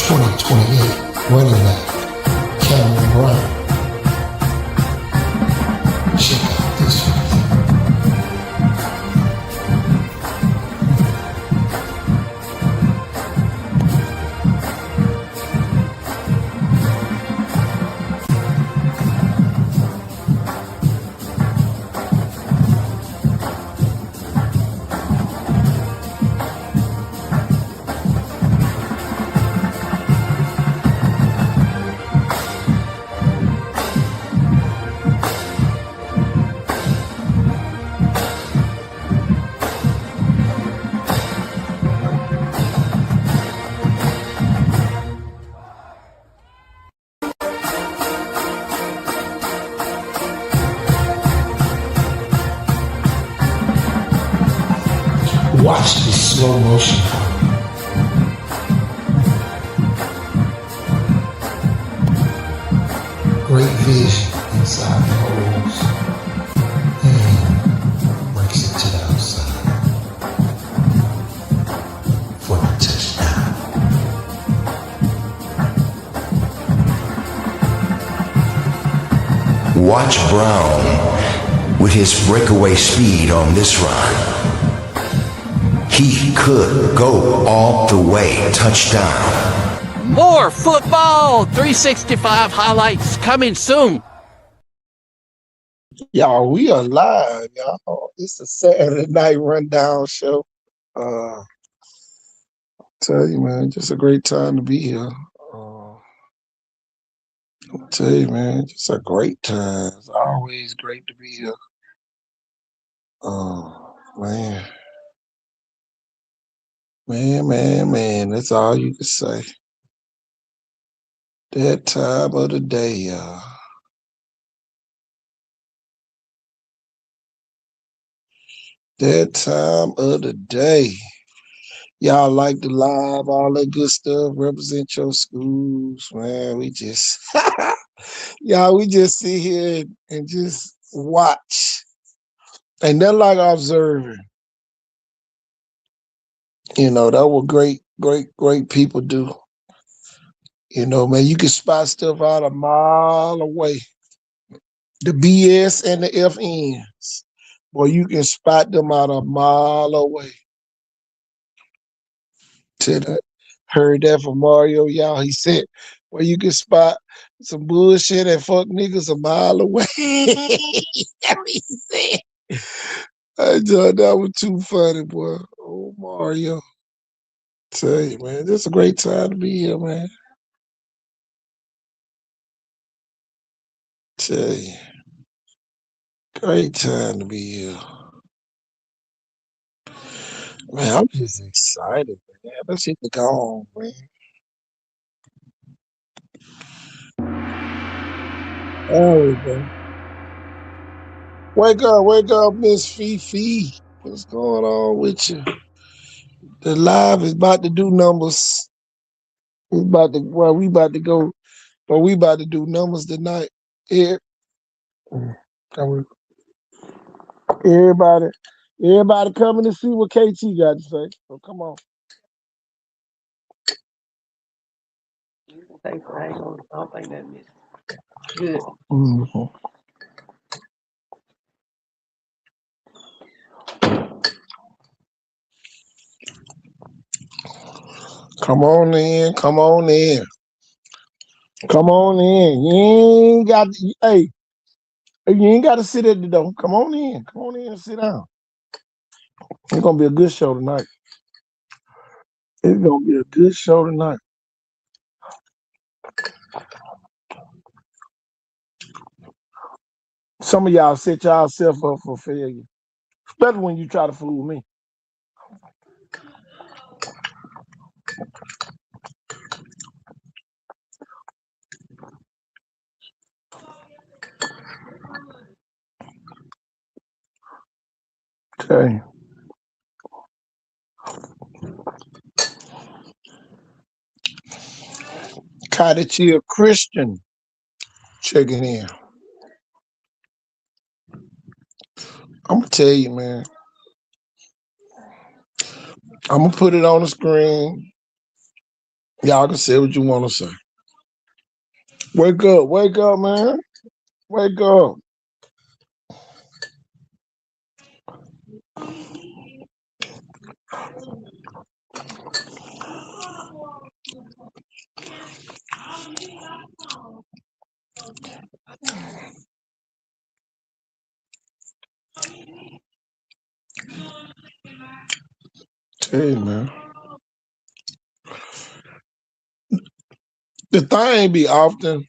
2028 running back, Cameron Brown. Check out this one. Watch this slow motion. Great vision inside the holes and breaks it to the outside for the touchdown. Watch Brown with his breakaway speed on this run. He could go all the way. Touchdown. More football 365 highlights coming soon. Y'all, we are live, y'all. It's a Saturday night rundown show. Tell you, man, just a great time to be here. I'll tell you, man, just a great time. It's always great to be here. Man. Man, that's all you can say. That time of the day, y'all. That time of the day. Y'all like the live, all that good stuff, represent your schools, man. We just, y'all, we just sit here and just watch. Ain't nothing like observing. You know, that what great people do. You know, man, you can spot stuff out a mile away. The BS and the FNs. Boy, you can spot them out a mile away. Heard that from Mario, y'all. He said, well, you can spot some bullshit and fuck niggas a mile away. That's what he said. I thought that was too funny, boy. Oh, Mario. Tell you, man, this is a great time to be here, man. Tell you. Great time to be here. Man, I'm just excited, man. Let's hit the gong, man. There we go. Wake up, Miss Fifi. What's going on with you? The live is about to do numbers. We about to do numbers tonight. Yeah. Everybody coming to see what KT got to say. So come on. Thanks for hanging on. I don't think that missed. Good. Mm-hmm. Come on in. You ain't got to sit at the door. Come on in and sit down. It's gonna be a good show tonight. Some of y'all set yourself up for failure, especially when you try to fool me. Okay. Cottage Christian checking in. I'm gonna tell you, man. I'm gonna put it on the screen. Y'all can say what you want to say. Wake up, man. Wake up. Hey, man. The thing be often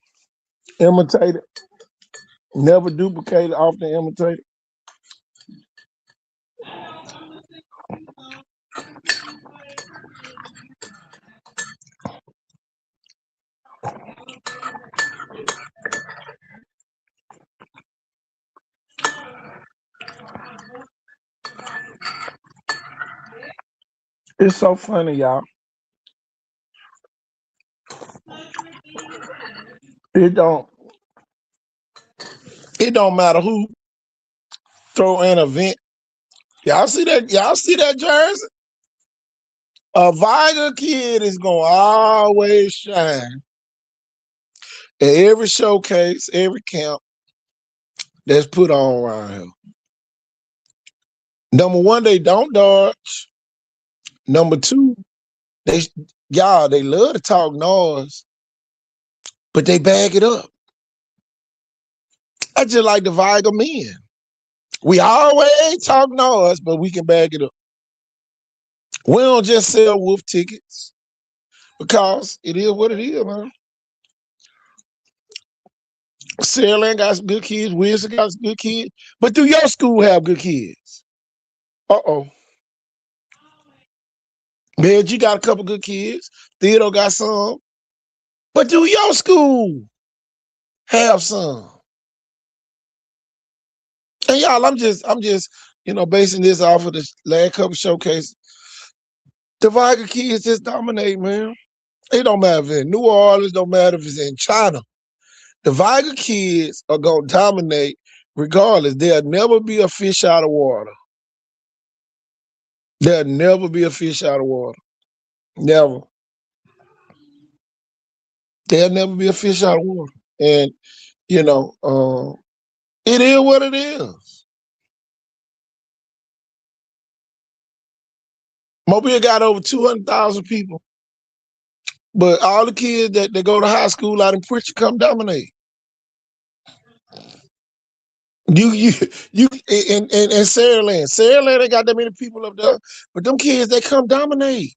imitated, never duplicated, often imitated. It's so funny, y'all. It don't matter who throw an event. Y'all see that? Y'all see that jersey? A Viger kid is gonna always shine at every showcase, every camp that's put on around here. Number one, they don't dodge. Number two, they love to talk noise, but they bag it up. I just like the Viger men. We always talk noise, but we can bag it up. We don't just sell wolf tickets because it is what it is, man. Saraland got some good kids. Wilson got some good kids. But do your school have good kids? Uh-oh. Man, you got a couple good kids. Theodore got some. But do your school have some? And y'all, I'm just, basing this off of the last couple showcases. The Viger kids just dominate, man. It don't matter if it's in New Orleans, don't matter if it's in China. The Viger kids are gonna dominate regardless. There'll never be a fish out of water. There'll never be a fish out of water. Never. There'll never be a fish out of water. And, it is what it is. Mobile got over 200,000 people. But all the kids that go to high school out in Pritchard come dominate. You and Saraland ain't got that many people up there, but them kids, they come dominate.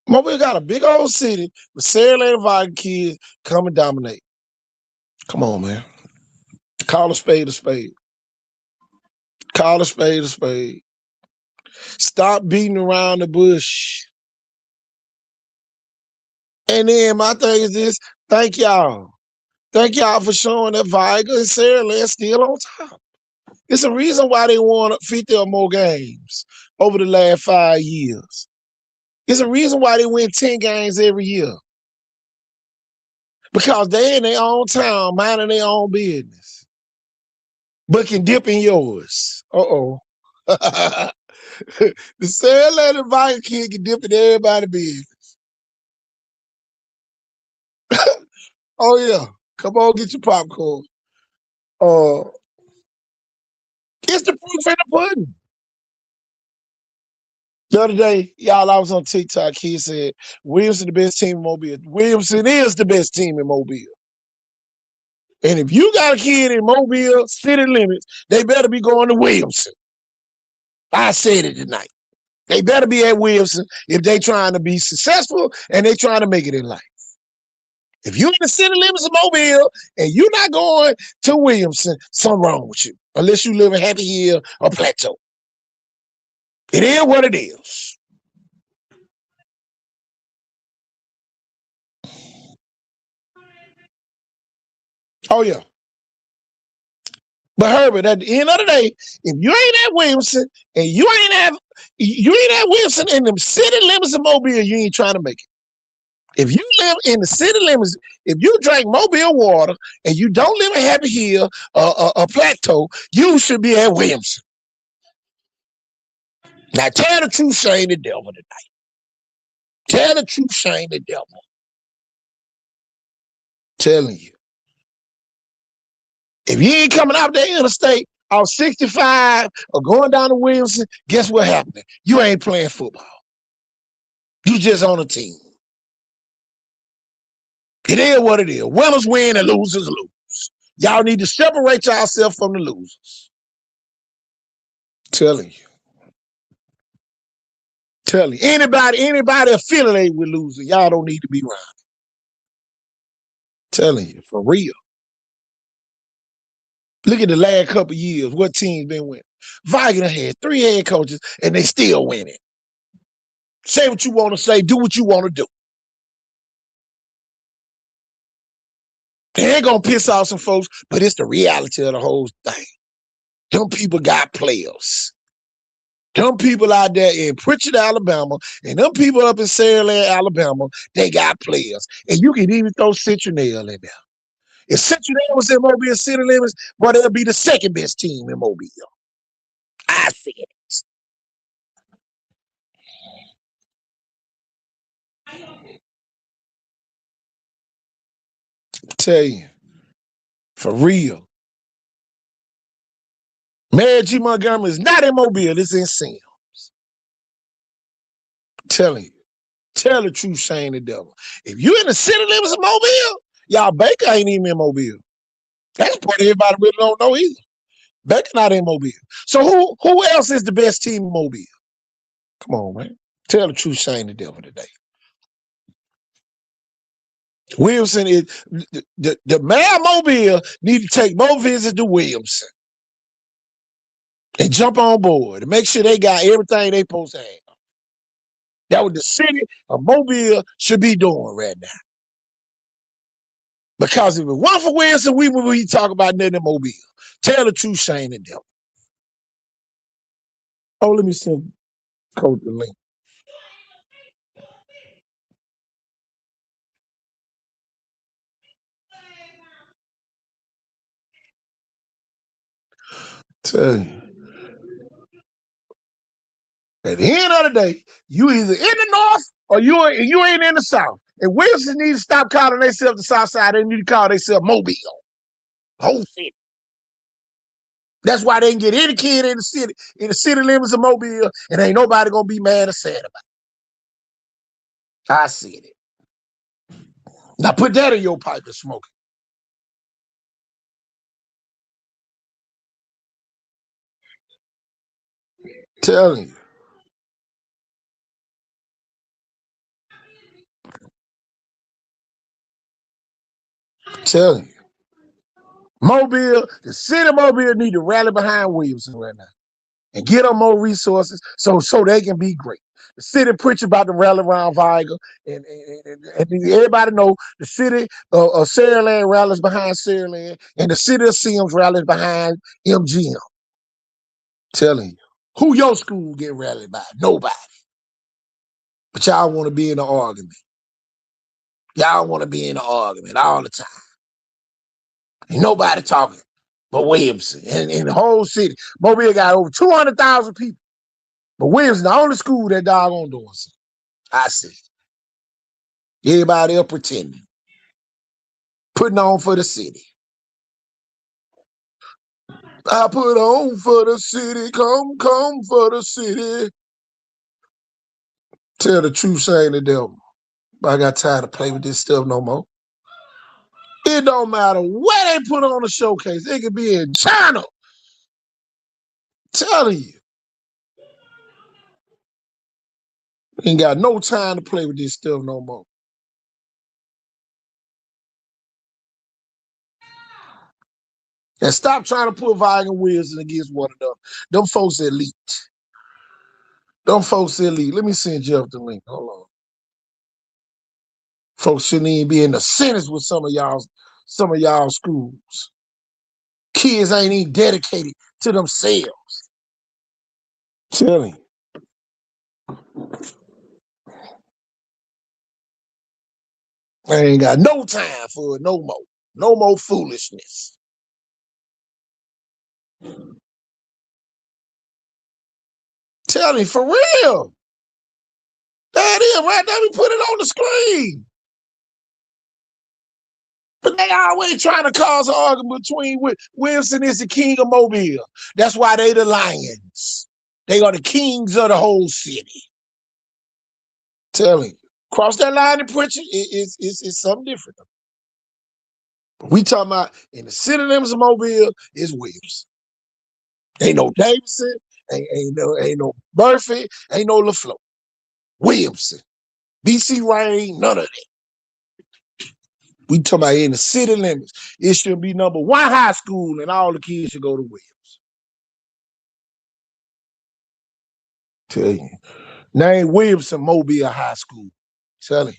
Mobile got a big old city, but Saraland and Viger kids come and dominate. Come on, man. Call a spade a spade. Call a spade a spade. Stop beating around the bush. And then my thing is this, thank y'all. Thank y'all for showing that Viger and Saraland still on top. It's a reason why they won 50 or more games over the last 5 years. It's a reason why they win 10 games every year. Because they in their own town, minding their own business. But can dip in yours. Uh-oh. The Saraland and Viger kid can dip in everybody's business. Oh, yeah. Come on, get your popcorn. It's the proof in the pudding. The other day, y'all, I was on TikTok. He said, Williamson the best team in Mobile. Williamson is the best team in Mobile. And if you got a kid in Mobile city limits, they better be going to Williamson. I said it tonight. They better be at Williamson if they trying to be successful and they trying to make it in life. If you're in the city limits of Mobile and you're not going to Williamson, something wrong with you. Unless you live in Happy Hill or Plateau. It is what it is. Oh, yeah. But Herbert, at the end of the day, if you ain't at Williamson and you ain't at Williamson in the city limits of Mobile, you ain't trying to make it. If you live in the city limits, if you drink Mobile water and you don't live in Happy Hill or Plateau, you should be at Williamson. Now tell the truth, shame the devil tonight. Tell the truth, shame the devil. Telling you. If you ain't coming out there interstate off 65 or going down to Williamson, guess what happened? You ain't playing football. You just on a team. It is what it is. Winners win and losers lose. Y'all need to separate yourself from the losers. Telling you. Telling you. Anybody affiliated with losers, y'all don't need to be around. Telling you, for real. Look at the last couple of years, what team's been winning. Viking had 3 head coaches, and they still winning. Say what you want to say, do what you want to do. It ain't gonna piss off some folks, but it's the reality of the whole thing. Them people got players. Them people out there in Pritchard, Alabama, and them people up in Saraland, Alabama, they got players. And you can even throw Citronelle in there. If Citronelle was in Mobile City Limits, well, they'll be the second best team in Mobile. I see it. Tell you, for real. Mary G. Montgomery is not in Mobile, it's in Sims. Telling you. Tell the truth, shame the devil. If you in the city limits of Mobile, y'all Baker ain't even in Mobile. That's part everybody really don't know either. Baker not in Mobile. So who else is the best team in Mobile? Come on, man. Tell the truth, shame the devil today. Williamson is the mayor of Mobile need to take more visits to Williamson and jump on board and make sure they got everything they supposed to have. That what the city of Mobile should be doing right now. Because if it weren't for Williamson, we would be talking about nothing in Mobile. Tell the truth, shame the devil. Oh, let me send Coach the link. Tell you. At the end of the day, you either in the north or you ain't in the south. And Wilson needs to stop calling themselves the south side. They need to call themselves Mobile. Whole city. That's why they can get any kid in the city limits of Mobile, and ain't nobody gonna be mad or sad about it. I see it. Now put that in your pipe and smoke it. Telling you. Telling you. Mobile, the city of Mobile need to rally behind Williamson right now and get them more resources so they can be great. The city preach about the rally around Viger, and everybody know the city of Saraland rallies behind Saraland, and the city of Sims rallies behind MGM. Telling you. Who your school get rallied by? Nobody. But y'all want to be in the argument. Y'all want to be in the argument all the time. Ain't nobody talking but Williamson and the whole city. Mobile got over 200,000 people. But Williamson, the only school that doggone doing something. I see. Everybody else pretending. Putting on for the city. I put on for the city. Come for the city. Tell the truth, shame the devil. But I got tired of playing with this stuff no more. It don't matter where they put on the showcase. It could be in China. Telling you. Ain't got no time to play with this stuff no more. And stop trying to put Viking Wilson against one another. Them folks elite. Them folks elite. Let me send Jeff the link. Hold on. Folks shouldn't even be in the sentence with some of y'all schools. Kids ain't even dedicated to themselves. Telling you. I ain't got no time for it no more. No more foolishness. Tell me for real. That Yeah, right now we put it on the screen. But they always trying to cause an argument between Wilson is the king of Mobile. That's why they the lions. They are the kings of the whole city. Telling you. Cross that line in Pritchard, it's something different. We talking about in the city limits of Mobile is Williams. Ain't no Davidson, ain't no Murphy, ain't no LaFleur. Williamson. BC Rain, none of that. We talking about in the city limits. It should be number one high school and all the kids should go to Williams. Tell you. Name Williamson Mobile High School. Telling you.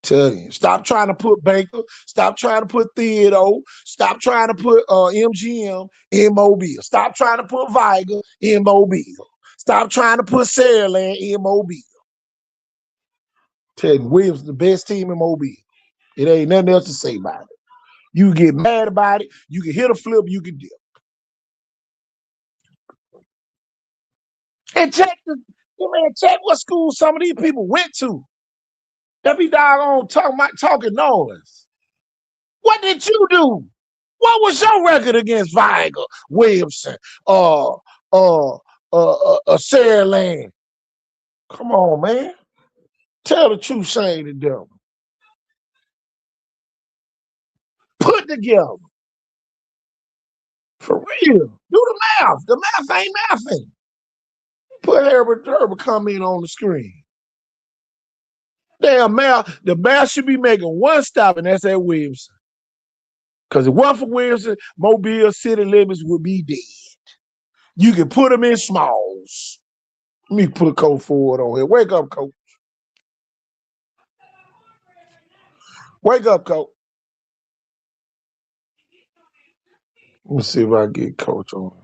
Tell you. Stop trying to put Baker. Stop trying to put Theodore. Stop trying to put MGM in Mobile. Stop trying to put Viger in Mobile. Stop trying to put Saraland in Mobile. Tell you, Williams the best team in Mobile. It ain't nothing else to say about it. You can get mad about it. You can hit a flip. You can dip. And check what school some of these people went to. That be doggone talking noise. What did you do? What was your record against Viger, Williamson, Saraland? Come on, man. Tell the truth, shame the devil. Put together. For real. Do the math. The math ain't mathing. Put Herbert comment on the screen. Damn, the math should be making one stop, and that's at Williamson. Because if it wasn't for Williamson, Mobile city limits would be dead. You can put them in smalls. Let me put Coach Ford on here. Wake up, Coach. Wake up, Coach. Let me see if I can get Coach on.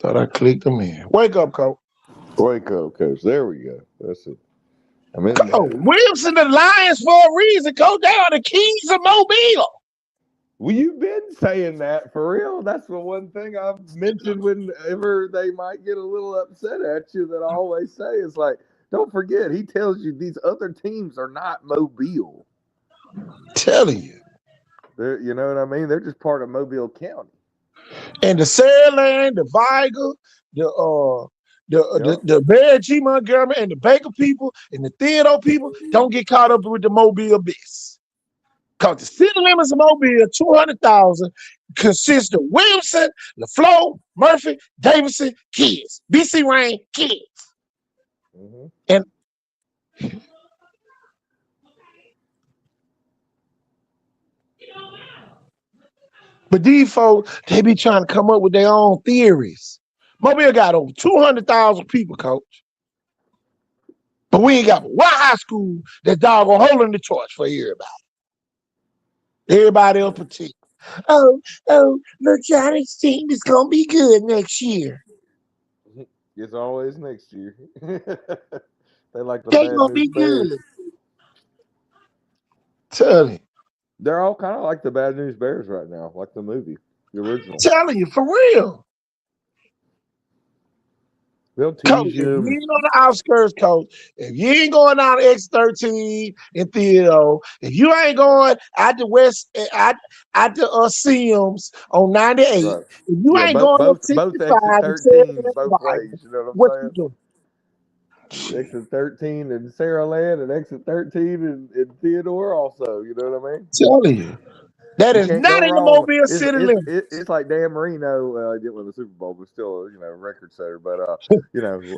Thought I clicked him in. Wake up, Coach. Wake up, Coach. There we go. That's it. I'm in Oh, Williamson the Lions for a reason, Coach. They are the kings of Mobile. Well, you've been saying that for real. That's the one thing I've mentioned whenever they might get a little upset at you that I always say is like, don't forget, he tells you these other teams are not Mobile. Telling you. They're, you know what I mean? They're just part of Mobile County. And the Saraland, the Viger, the Bear G. Montgomery, and the Baker people, and the Theodore people don't get caught up with the Mobile biz. Because the city limits of Mobile, 200,000, consist of Williamson, LaFleur, Murphy, Davidson, kids. BC Rain, kids. Mm-hmm. And but these folks, they be trying to come up with their own theories. Mobile got over 200,000 people, Coach. But we ain't got one high school that doggone holding the torch for everybody. Everybody else protect. Oh, look, Johnny's team is gonna be good next year. It's always next year. They like the They Bad gonna News be Bears. good. Telling you. They're all kind of like the Bad News Bears right now, like the movie, the original. Telling you, for real. They'll Coach, tease if you you. ain't on the outskirts, Coach, if you ain't going down X13 in Theodore, if you ain't going out the West, out the Sims on 98, Right. if you Yeah, ain't going up both 65 exit and 13 both ways. You know what what I'm you doing? saying? Exit 13 in Saraland and exit 13 in Theodore also. You know what I mean? Telling you. That You is can't not go in the wrong. Mobile city limits. It's like Dan Marino. He didn't win the Super Bowl, but still, record setter. But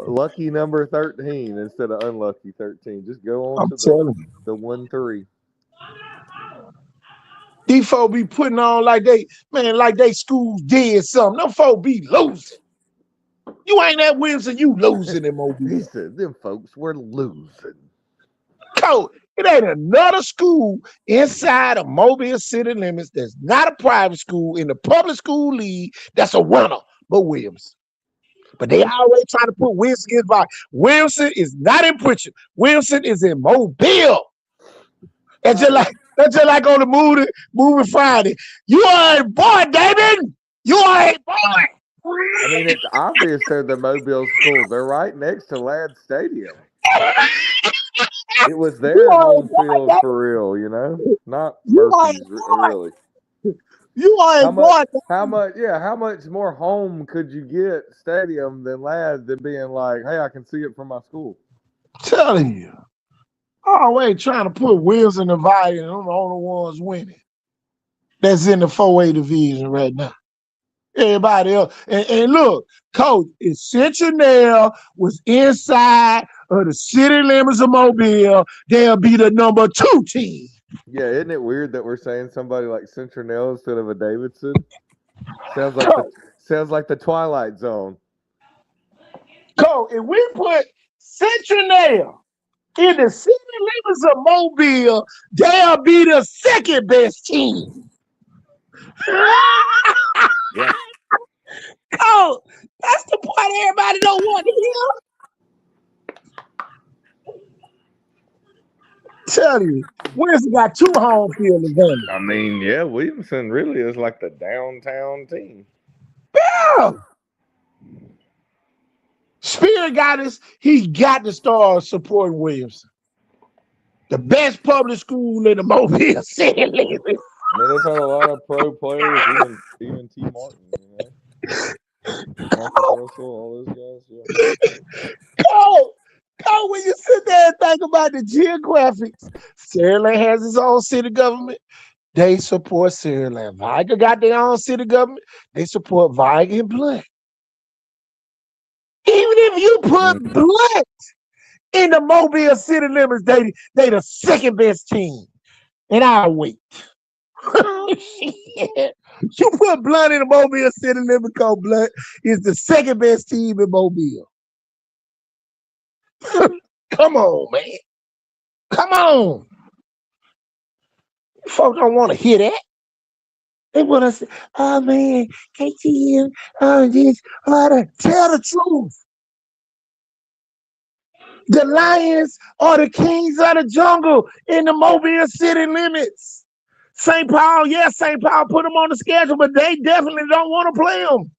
lucky number 13 instead of unlucky 13. Just go on I'm to telling you. the 1-3. These folks be putting on like they schools did something. Them folks be losing. You ain't at Williamson, you losing in Mobile. He said, them folks were losing. Coach, it ain't another school inside of Mobile city limits that's not a private school in the public school league that's a winner but Williamson. But they always try to put Williamson against Viger. Williamson is not in Pritchard. Williamson is in Mobile. That's just like on the movie Friday. You are a boy, David. You are a boy. I mean, it's obvious they're the Mobile schools. They're right next to Ladd Stadium. It was You their are a home boy, field David. for real, you know, not You are a Murphy's. boy. Really, You are a how much? boy. How much? Yeah, how much more home could you get stadium than Ladd than being like, hey, I can see it from my school. Telling you. Always trying to put wheels in the volume. I'm the only ones winning. That's in the 4A division right now. Everybody else. And look, coach, if Centennial was inside of the city limits of Mobile, they'll be the number 2 team. Yeah, isn't it weird that we're saying somebody like Centennial instead of a Davidson? Sounds like the Twilight Zone. Coach, if we put Centennial in the city limits of Mobile, they'll be the second best team. Yeah. Coach, that's the part everybody don't want to hear. Tell you, Wilson got 2 home field advantage. I mean, yeah, Williamson really is like the downtown team. Yeah. Spirit got us. He got to start supporting Williamson, the best public school in the Mobile City limits. I mean, they've had a lot of pro players, even T. Martin, you know, Marcus Russell, all those guys. Yeah. Go, when you sit there and think about the geographics, Saraland has his own city government. They support Saraland. Viger got their own city government. They support Viger and Blunt. Even if you put Blunt in the Mobile City limits, they the second best team. And I'll wait. You put Blunt in the Mobile City limits because Blunt is the second best team in Mobile. Come on, man. Come on. Folks don't want to hear that. They want to say, oh man, KTM, this, that. Tell the truth. The Lions are the kings of the jungle in the Mobile City limits. St. Paul, yes, St. Paul put them on the schedule, but they definitely don't want to play them.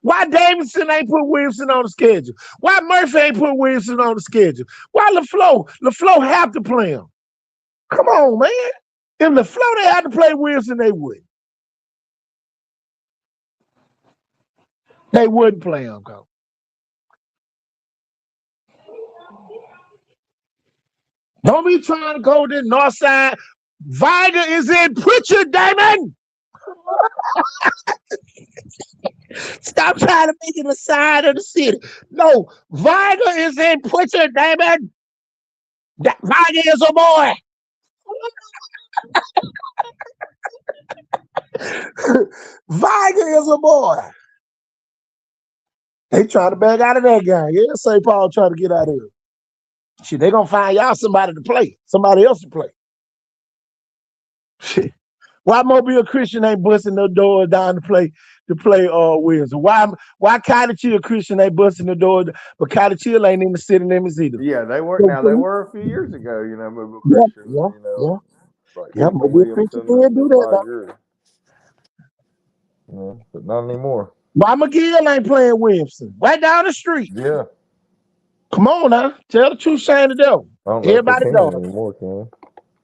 Why Davidson ain't put Williamson on the schedule? Why Murphy ain't put Williamson on the schedule? Why LaFleur have to play him? Come on, man. If LaFleur they had to play Williamson, they would. They wouldn't play him, Coach. Don't be trying to go to the north side. Viger is in Pritchard, Damon. Stop trying to make it a side of the city. No, Viger is in Pritchard, Damon. Viger is a boy. Viger is a boy. They trying to back out of that game. Yeah, St. Paul trying to get out of it. Shit, they gonna find y'all somebody to play, somebody else to play. Shit. Why Mobile Christian ain't busting the door down to play Williamson? Why Cottage Christian ain't busting the door, but Cottage ain't in the city limits either? Yeah, they were. Now they were a few years ago. You know, Mobile Christian. Mobile Christian did do that. Yeah, but not anymore. Why McGill ain't playing Williamson? Right down the street. Yeah. Come on now. Tell the truth, Shane the devil. Everybody dodging.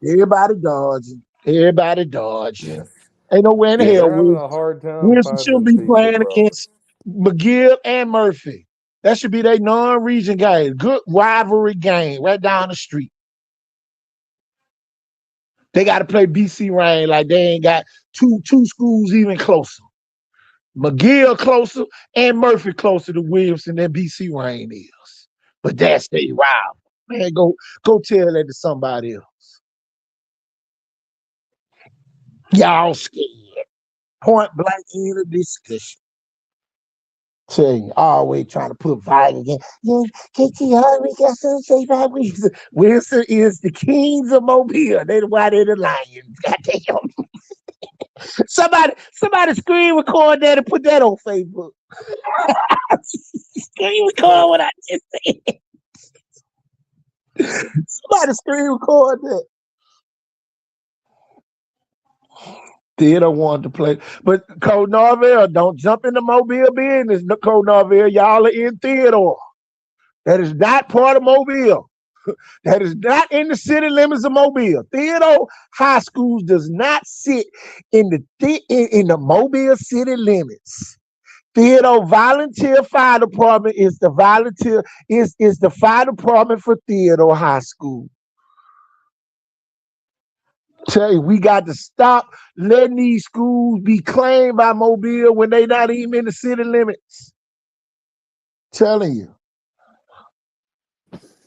Everybody dodging. Everybody dodging. Yeah. Ain't nowhere in the hell. Williamson shouldn't be playing against McGill and Murphy. That should be their non-region game. Good rivalry game right down the street. They got to play BC Rain like they ain't got two schools even closer. McGill closer and Murphy closer to Williamson than BC Rain is. But that's their rival. Man, go tell that to somebody else. Y'all scared. Point blank in the discussion. Tell you, always trying to put Viger again. Yeah, KT always got something to say about Wilson. Wilson is the kings of Mobile. That's why they're the Lions. Goddamn. Somebody screen record that and put that on Facebook. Screen record what I just said. Somebody screen record that. They don't want to play. But Coach Norvell, don't jump into Mobile business. Coach Norvell, y'all are in Theodore. That is not part of Mobile. That is not in the city limits of Mobile. Theodore High School does not sit in the Mobile city limits. Theodore Volunteer Fire Department is the fire department for Theodore High School. Tell you, we got to stop letting these schools be claimed by Mobile when they not even in the city limits. Telling you.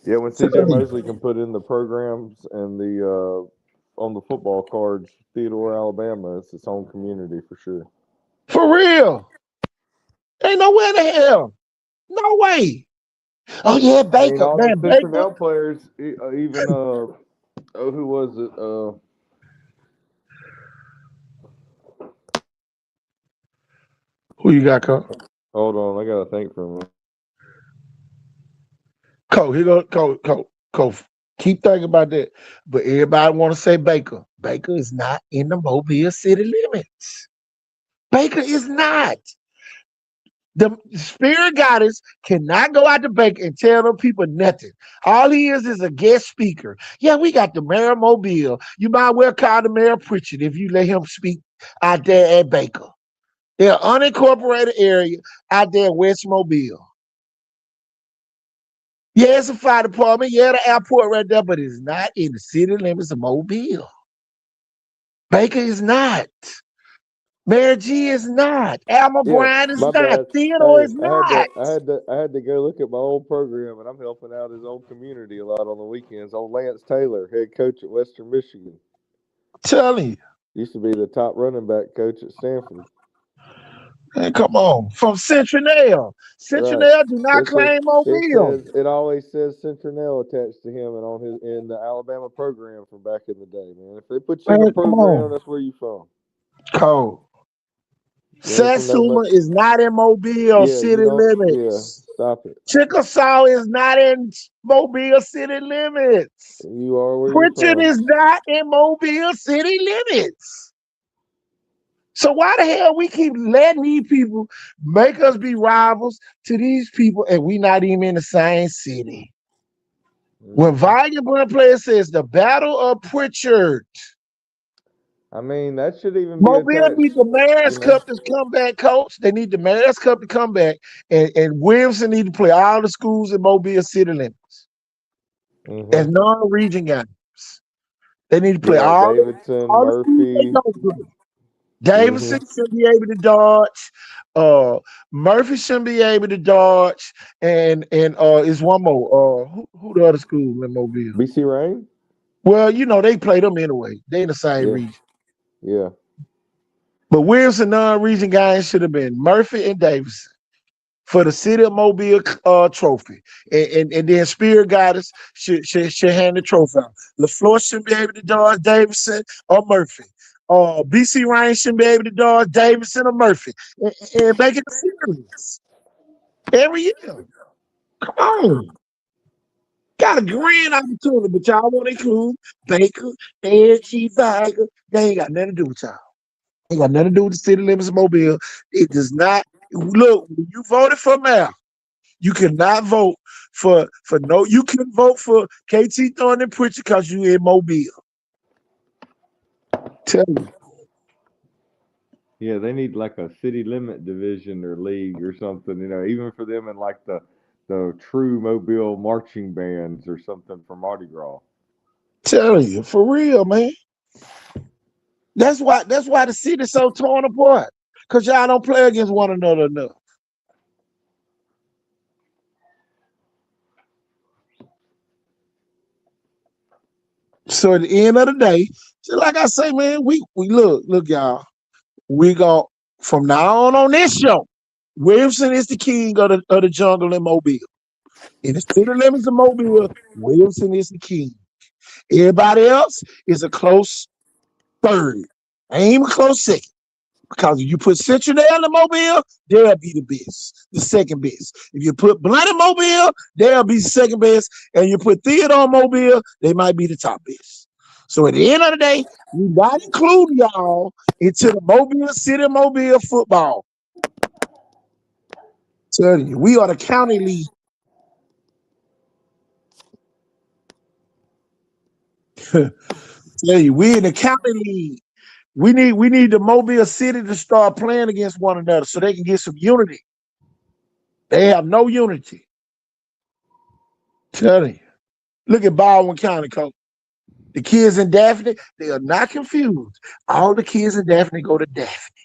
Yeah, when CJ Mosley can put in the programs and the on the football cards, Theodore, Alabama, it's its own community for sure. For real. Ain't nowhere the hell. No way. Oh yeah, Baker. all Man, the Baker. Cincinnati players, even who was it? Who you got, Cole? Hold on, I gotta think for a minute. Cole, here go Cole. Keep thinking about that. But everybody want to say Baker. Baker is not in the Mobile city limits. Baker is not. The Spirit Goddess cannot go out to Baker and tell them people nothing. All he is a guest speaker. Yeah, we got the mayor of Mobile. You might well call the mayor Pritchard if you let him speak out there at Baker. They're unincorporated area out there in West Mobile. Yeah, it's a fire department. Yeah, the airport right there, but it's not in the city limits of Mobile. Baker is not. Mary G is not. Alma Bryan is my not. bad. Theodore is I not. had to go look at my old program, and I'm helping out his old community a lot on the weekends. Old Lance Taylor, head coach at Western Michigan. Telling you. Used to be the top running back coach at Stanford. Man, come on. From Centronelle. Centronelle do not claim Mobile. It always says Centronelle attached to him and on his in the Alabama program from back in the day, man. If they put you in a program, that's where you from. Cold. Satsuma is not in Mobile city limits. Yeah, stop it. Chickasaw is not in Mobile city limits. You are where Pritchard you're is not in Mobile city limits. So why the hell we keep letting these people make us be rivals to these people and we not even in the same city? When Volume One Player says the Battle of Pritchard. I mean, that should even be Mobile need the Mayor's Cup to come back, coach. They need the Mayor's Cup to come back, and Williamson need to play all the schools in Mobile city limits as non-region games. They need to play all Davidson, all Murphy. Davidson should be able to dodge. Murphy shouldn't be able to dodge, and is one more. Who the other school in Mobile? BC Rain. Well, you know they play them anyway. They in the same region. Yeah. But Williamson non-region guys should have been Murphy and Davidson for the City of Mobile trophy. And then Spirit Goddess should hand the trophy out. LaFleur shouldn't be able to dodge Davidson or Murphy. BC Rain shouldn't be able to dodge Davidson or Murphy. And make it a series every year. Come on. Got a grand opportunity, but y'all want to include Baker and Chief Tiger. They ain't got nothing to do with y'all. Ain't got nothing to do with the city limits of Mobile. It does not. Look, when you voted for mayor, you cannot vote for no. You can vote for KT Thornton and Pritchard because you in Mobile. Tell me. Yeah, they need like a city limit division or league or something. You know, even for them in like the true Mobile marching bands or something for Mardi Gras. Tell you, for real, man. That's why the city's so torn apart. Because y'all don't play against one another enough. So at the end of the day, like I say, man, we look, y'all. We go from now on this show. Williamson is the king of the jungle in Mobile. In the city limits of Mobile, Williamson is the king. Everybody else is a close third. Ain't even a close second. Because if you put Centronelle in Mobile, they'll be the best, the second best. If you put Blunt in Mobile, they'll be second best. And you put Theodore in Mobile, they might be the top best. So at the end of the day, we not include y'all into the Mobile City Mobile football. Tell you, we are the county league. Tell you, we in the county league. We need the Mobile City to start playing against one another so they can get some unity. They have no unity. Tell you. Look at Baldwin County, coach. The kids in Daphne, they are not confused. All the kids in Daphne go to Daphne.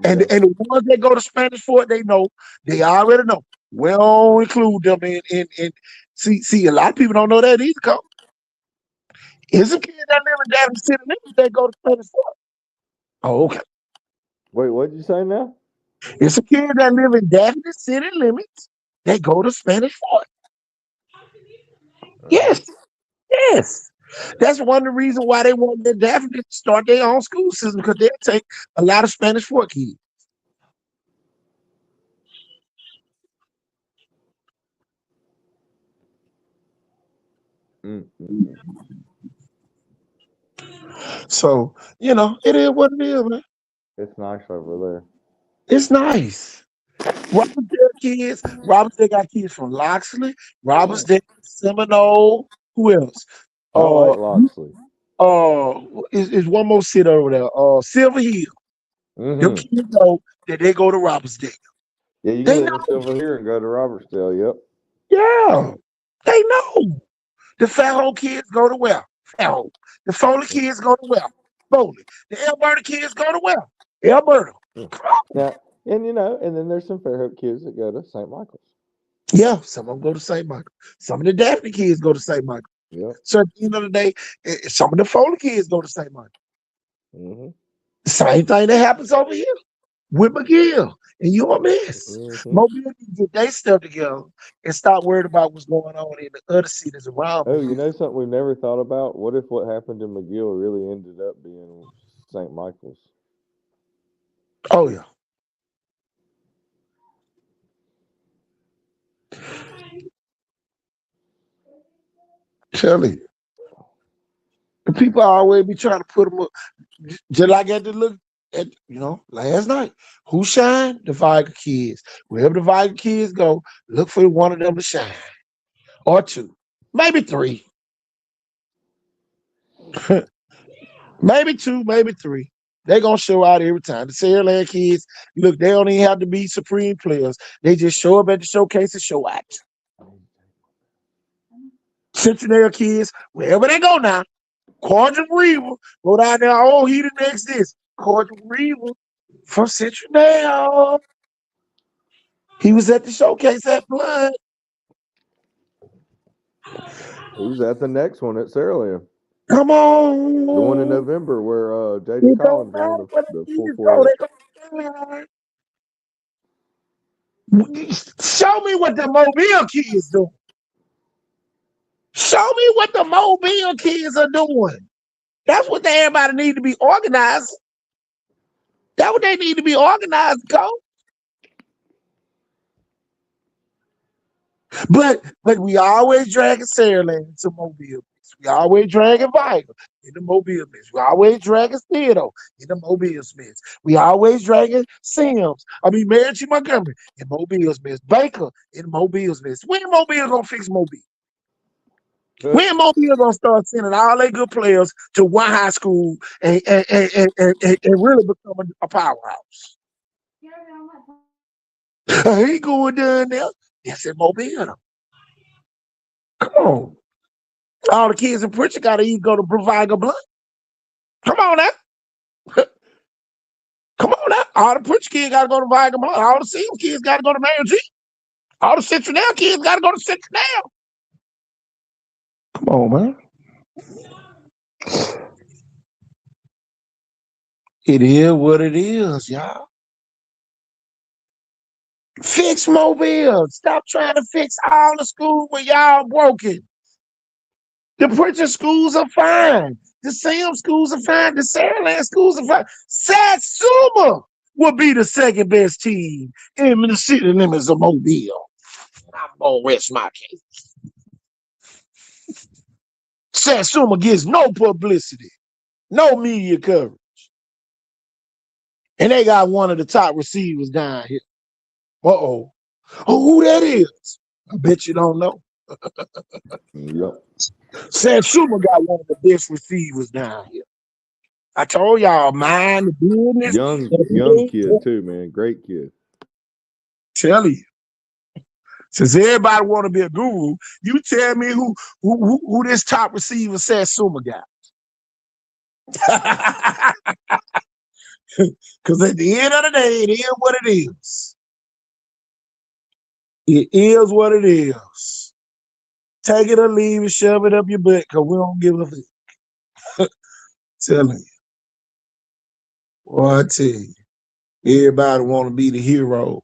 And the ones that go to Spanish Fort, they know, they already know. We don't include them in see, a lot of people don't know that either, coach. There's some kids that live in Daphne City limits that go to Spanish Fort. Oh, okay. Wait, what'd you say now? It's a kid that live in Daphne City limits. They go to Spanish Fort. Yes, yes. That's one of the reasons why they want the Daphne to start their own school system because they'll take a lot of Spanish Fort kids. Mm-hmm. So, it is what it is, man. It's nice over It's nice. Robertsdale kids, Robertsdale got kids from Loxley, Robertsdale, Seminole, who else? there. I like Loxley. Is one more city over there. Silver Hill. Them Mm-hmm. kids know that they go to Robertsdale. Yeah, you They can live in know. Silver here and go to Robertsdale. Yep. Yeah, they know. The Fairhope kids go to where? Fairhope. The Foley kids go to where? Foley. The Alberta kids go to where? Alberta. Come on. Now, and then there's some Fairhope kids that go to St. Michael's. Yeah, some of them go to St. Michael. Some of the Daphne kids go to St. Michael. Yep. So at the end of the day, some of the Foley kids go to St. Michael. Mm-hmm. Same thing that happens over here with McGill and UMS. Mm-hmm. Mobile need to get their stuff together and stop worried about what's going on in the other cities around. Oh, you know something we've never thought about? What if what happened to McGill really ended up being St. Michael's? Oh, yeah. Tell you. The people always be trying to put them up. Just like at the look at, last night. Who shine? The Viger kids. Wherever the Viger kids go, look for one of them to shine. Or two. Maybe three. Maybe two, maybe three. They're going to show out every time. The Saraland kids, look, they don't even have to be supreme players. They just show up at the showcase and show out. Cincinnati kids, wherever they go now, Cordial Reaver, go down there, oh, he the next this. Cordial Reaver from Cincinnati. He was at the showcase at Blood. Who's at the next one at Saraland? Come on. The one in November where It J.D. don't Collins matter won where the the kids 448. go. Show me what the Mobile kids doing. Show me what the Mobile kids are doing. That's what everybody need to be organized. That's what they need to be organized, coach. But we always dragging Saraland into Mobile. We always dragging Viger into Mobile Smiths. We always dragging Theodore into Mobile Smiths. We always dragging Mary G. Montgomery in Mobile Smiths. Baker in Mobile Smiths. When Mobile gonna fix Mobile? When Mobile gonna start sending all their good players to one high school and really become a powerhouse? He going down there. That's in Mobile. Come on. All the kids in Pritchard got to go to Provider Blunt. Come on now. Come on now. All the Pritchard kids got to go to Provider Blunt. All the Seals kids got to go to Mary G. All the Cincinnati kids got to go to Cincinnati. Come on, man. It is what it is, y'all. Fix Mobile. Stop trying to fix all the schools where y'all broken. The Pritchard schools are fine. The Sam schools are fine. The Saraland schools are fine. Satsuma will be the second best team in the city limits of Mobile. I'm going to rest my case. Satsuma gets no publicity, no media coverage. And they got one of the top receivers down here. Uh-oh. Oh, who that is? I bet you don't know. Yep. Satsuma got one of the best receivers down here. I told y'all, mind the business. Young kid too, man. Great kid. Tell you. Since everybody want to be a guru, you tell me who this top receiver Satsuma got. Because at the end of the day, it is what it is. It is what it is. Take it or leave it, shove it up your butt, because we don't give a fuck. Telling you. Boy, I tell you. Everybody want to be the heroes.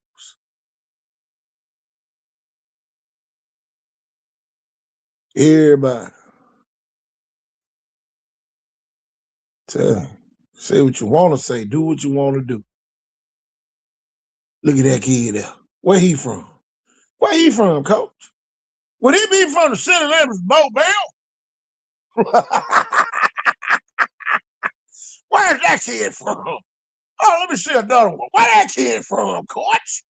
Everybody. Tell you. Say what you want to say. Do what you want to do. Look at that kid there. Where he from? Where he from, coach? Would he be from the St. Louis Mobile? Where's that kid from? Oh, let me see another one. Where that kid from, coach?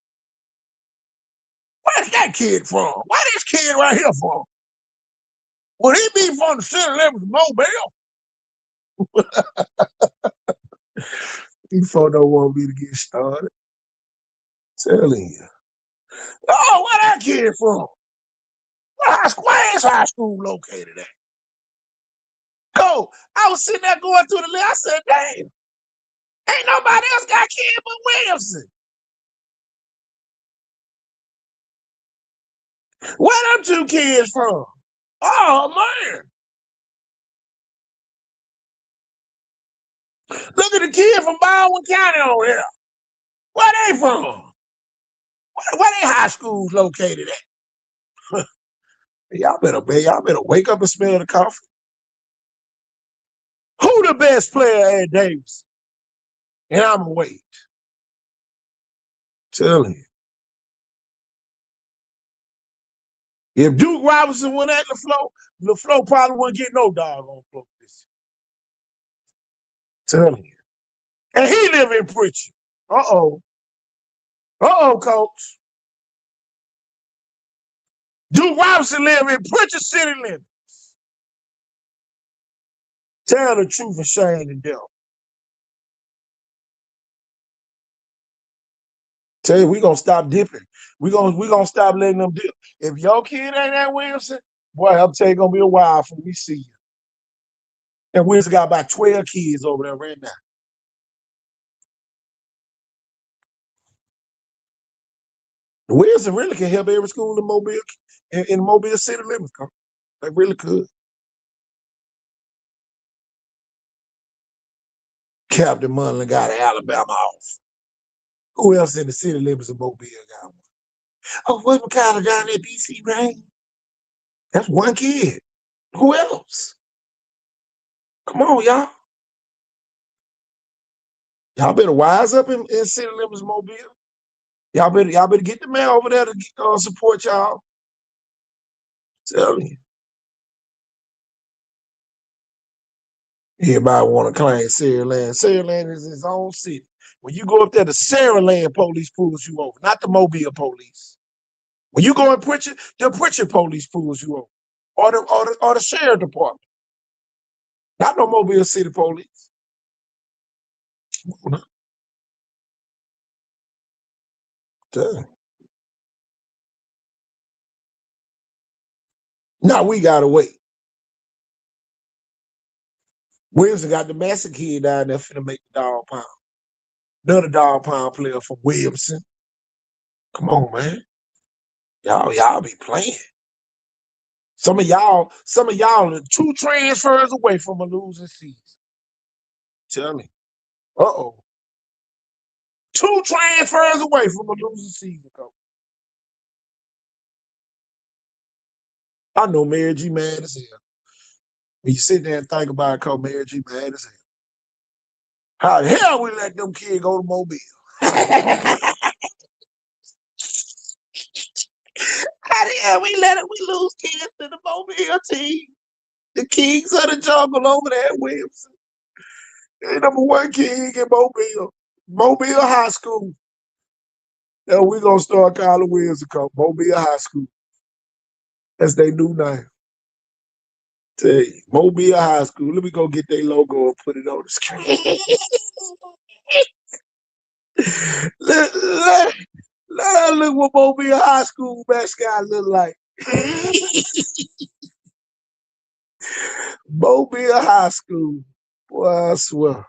Where's that kid from? Where this kid right here from? Would he be from the St. Louis Mobile? These folks don't want me to get started. Telling you. Oh, where that kid from? Where's high school located at? Go. I was sitting there going through the list. I said, damn, ain't nobody else got kid but Williamson. Where them two kids from? Oh, man. Look at the kid from Baldwin County over here. Where they from? Where they high schools located at? Y'all better wake up and smell the coffee. Who the best player at Davis? And I'm gonna wait. Telling you. If Duke Robinson went at LaFleur probably wouldn't get no dog on floor this year. Telling you. And he live in Pritchard. Uh-oh, coach. Duke Robinson live in Pritchard city limits. Tell the truth and shame the devil. Tell you, we gonna stop dipping. We gonna stop letting them dip. If your kid ain't at Williamson, boy, I'm telling you, gonna be a while before we see you. And Williamson got about 12 kids over there right now. Williamson really can help every school in Mobile, in Mobile city limits. They really could. Captain Munlin got Alabama off. Who else in the city limits of Mobile got one? Oh, what's McConnell down there, BC Rain? That's one kid. Who else? Come on, y'all. Y'all better wise up in city limits Mobile. Y'all better get the man over there to support y'all. Tell you. Everybody want to claim Saraland. Saraland is his own city. When you go up there, the Saraland police pulls you over, not the Mobile police. When you go in Pritchard, the Pritchard police pulls you over, or the sheriff department. Not no Mobile City police. Now we gotta wait. Williamson got the massive kid down there finna make the dog pound. Another dog pound player from Williamson. Come on, man. Y'all be playing. Some of y'all are 2 transfers away from a losing season. Tell me. Uh-oh. 2 transfers away from a losing season, coach. I know Mary G mad as hell. When you sit there and think about it, coach, Mary G mad as hell. How the hell we let them kids go to Mobile? How the hell we lose kids to the Mobile team? The Kings of the Jungle over there at Williamson. They're number 1 king in Mobile. Mobile High School. Now we're gonna start calling Williamson Mobile High School. That's their new name. Tell you, Mobile High School. Let me go get their logo and put it on the screen. Look what Mobile High School mascot look like. Mobile High School. Boy, I swear.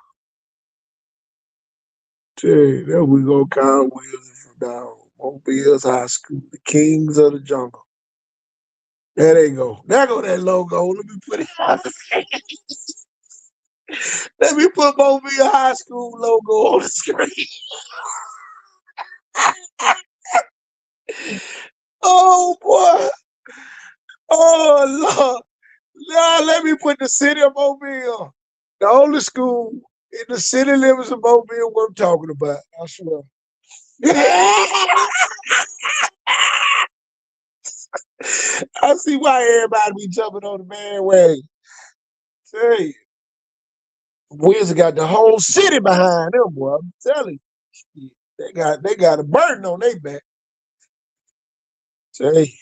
Tell you, there we go, Kyle Williams from down. Mobile's High School, the kings of the jungle. There they go. There go that logo. Let me put it on the screen. Let me put Mobile High School logo on the screen. Oh boy. Oh Lord. Now let me put the city of Mobile. The only school in the city limits of Mobile what I'm talking about. I swear. I see why everybody be jumping on the bandwagon. Tell you. Wizard got the whole city behind them, boy. I'm telling you. They got a burden on their back. Tell you.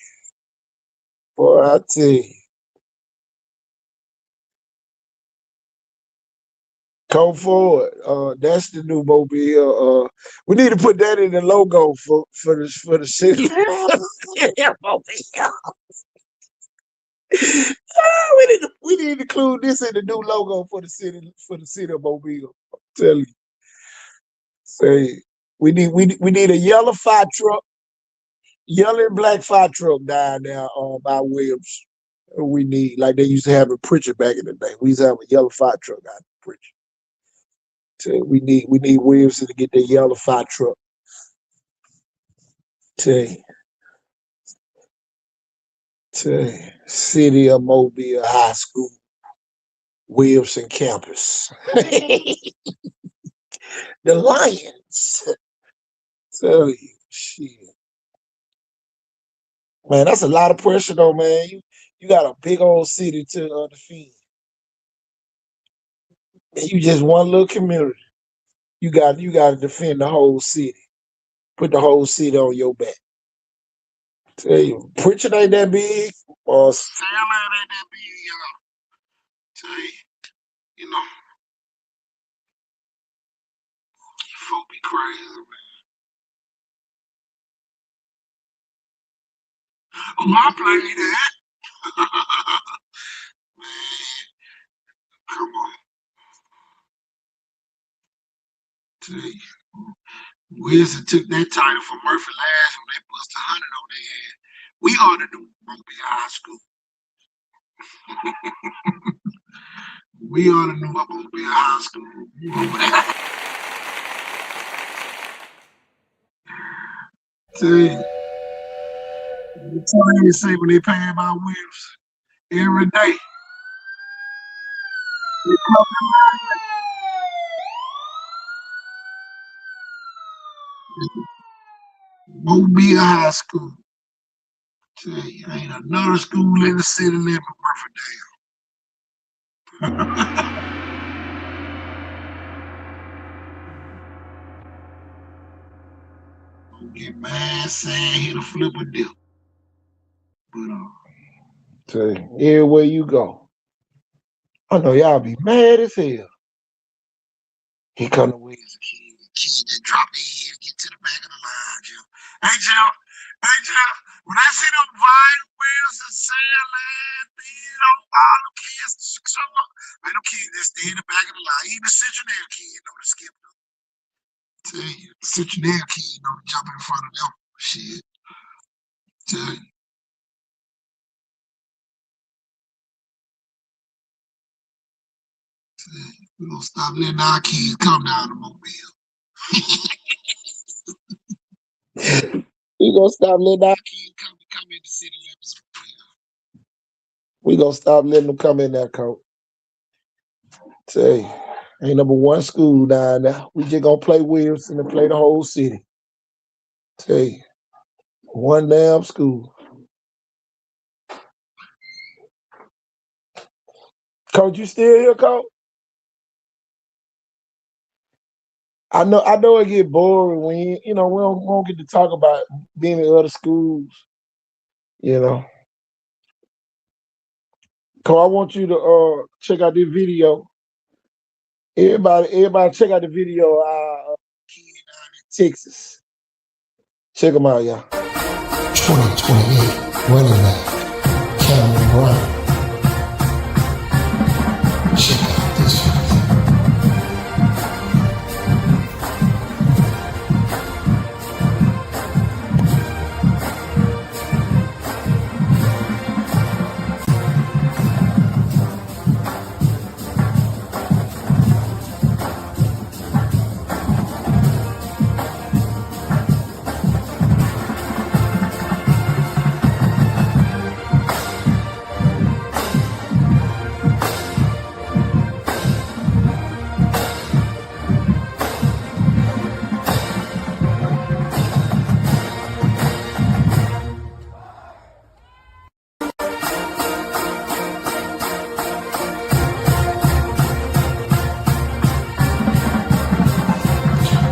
Boy, I tell you. Come forward. That's the new Mobile. We need to put that in the logo for the city. we need to include this in the new logo for the city of Mobile. I'm telling you. Say we need a yellow fire truck, yellow and black fire truck down there by Williams. We need like they used to have in Pritchard back in the day. We used to have a yellow fire truck out in Pritchard. So we need Williams to get the yellow fire truck. To City of Mobile High School, Williamson campus. The Lions. Tell you, shit. Man, that's a lot of pressure though, man. You got a big old city to defend. And you just one little community. You got to defend the whole city. Put the whole city on your back. Tell you, Pritchard ain't that big, or Salem ain't that big, Tell you know, folk be crazy, man. Oh, I play that. Man, come on. Tell you. Wilson took that title from Murphy last when they bust 100 on their head. We ought to do Mobile High School. We ought to do Mobile High School. Tell you. That's all they say when they pay my Williams every day. They come to Mobile High School. Tell you, ain't another school in the city limit worth a damn. Don't get mad saying hit a flip a dip. But tell you, everywhere you go, I know y'all be mad as hell. Here come the Williams kid. Kid that drop the head, get to the back of the line, Jim. Hey, Jim. Hey, Jim. When I see them Vine Williams and Sandland, all them kids, man, them kids that stay in the back of the line. Even the Cincinnati kid know to skip them. Tell you, Cincinnati kid know to jump in front of them. Shit. Tell you. We're gonna stop letting our kids come down to Mobile. We're gonna stop letting our kids come in the city limits. We're gonna stop letting them come in that coat. Say, ain't number one school down there. We just gonna play Williamson and play the whole city. Say, one damn school. Coach, you still here, Coach? I know it get boring when we don't get to talk about being in other schools, Cole, I want you to check out this video. Everybody check out the video. Kid down in Texas. Check them out, y'all. 2028 running back Cameron Brown. Check out this video.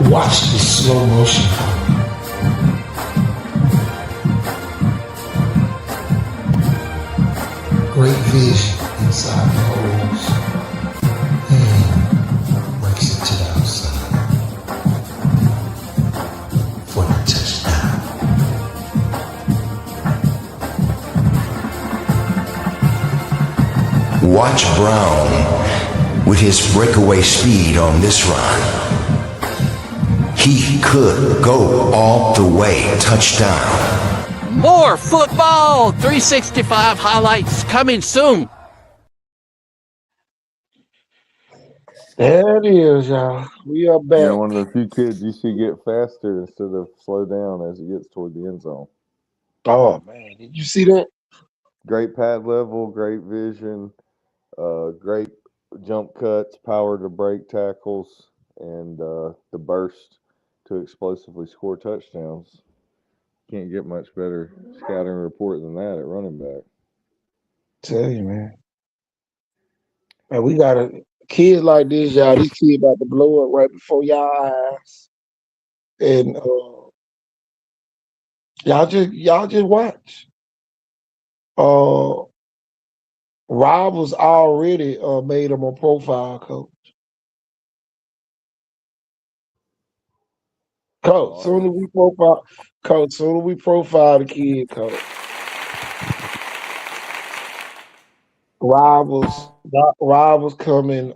Watch this slow motion. Great vision inside the holes. And breaks it to the outside for the touchdown. Watch Brown with his breakaway speed on this run. He could go all the way touchdown. More football 365 highlights coming soon. There it is, y'all. We are back. Yeah, one of the few kids you see get faster instead of slow down as he gets toward the end zone. Oh man, did you see that? Great pad level, great vision, great jump cuts, power to break tackles, and the burst to explosively score touchdowns. Can't get much better scouting report than that at running back. Tell you, man. Man, we got a kids like this, y'all. These kids about to blow up right before y'all eyes. And y'all just watch. Rob was already made him a profile coach. Coach, soon as we profile the kid, coach. Rob was coming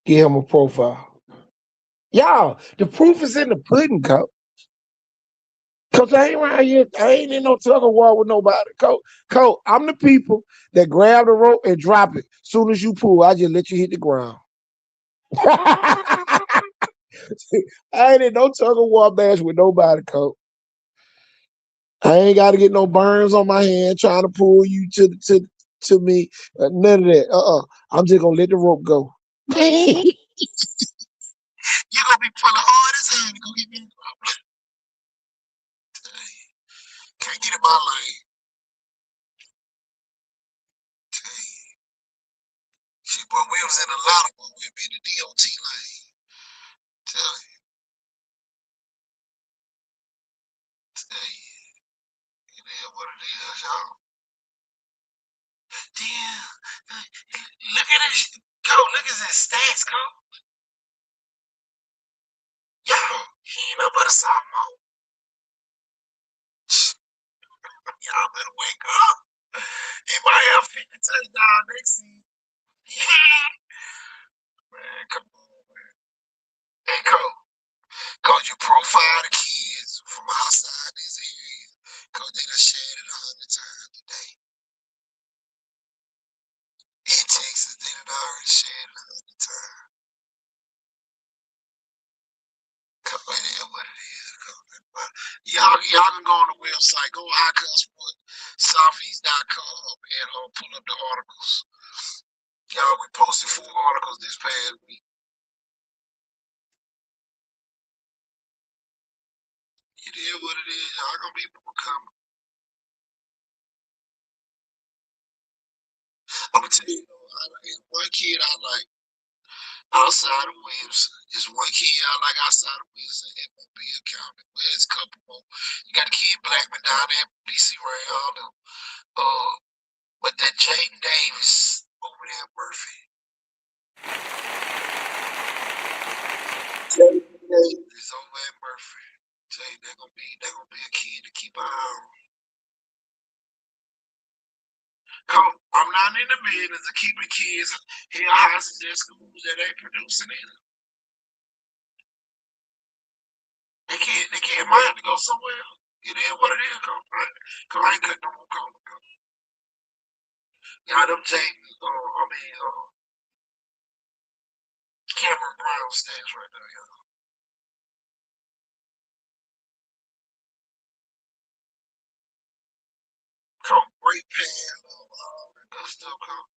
give him a profile. Y'all, the proof is in the pudding, coach. Coach, I ain't around here. I ain't in no tug of war with nobody. Coach, I'm the people that grab the rope and drop it. Soon as you pull, I just let you hit the ground. I ain't in no tug of war match with nobody, coach. I ain't got to get no burns on my hand trying to pull you to me. None of that. I'm just gonna let the rope go. You're gonna be pulling hard as hell to go get me. Can't get in my lane. See, boy, we was in a lot of them. We'd be in the DOT lane. Tell you. It is what it is, y'all. Damn. Look at this. Look at this stats, go. Y'all, he ain't no but a sophomore. Y'all better wake up. He might have 50 touchdowns next season. Man, come on, man. Hey, Coach, you profile the kids from outside this area. Coach, they done shared it 100 times today. In Texas, they done already shared it 100 times. Coach, it is what it is, Coach. Y'all can go on the website, go iconsoutheast.com and pull up the articles. Y'all, we posted 4 articles this past week. It is what it is. Y'all gonna be more coming. I'm gonna tell you, one kid I like outside of Williamson. Just one kid I like outside of Williamson and Mobile County. Well, it's a couple more. You got a kid Blackman down there, DC Ray, all them. But that Jaden Davis over there at Murphy. Jaden Davis is over at Murphy. Tell you they're gonna be a kid to keep an eye on. Coach, I'm not in the business of keeping kids here hostage at schools that ain't producing either. The kid might have to go somewhere. It is what it is, Coach. Cause I ain't cutting no more calls. Y'all them Jaden, Cameron Brown stats right there, y'all. Coach, great pass, good stuff, Coach.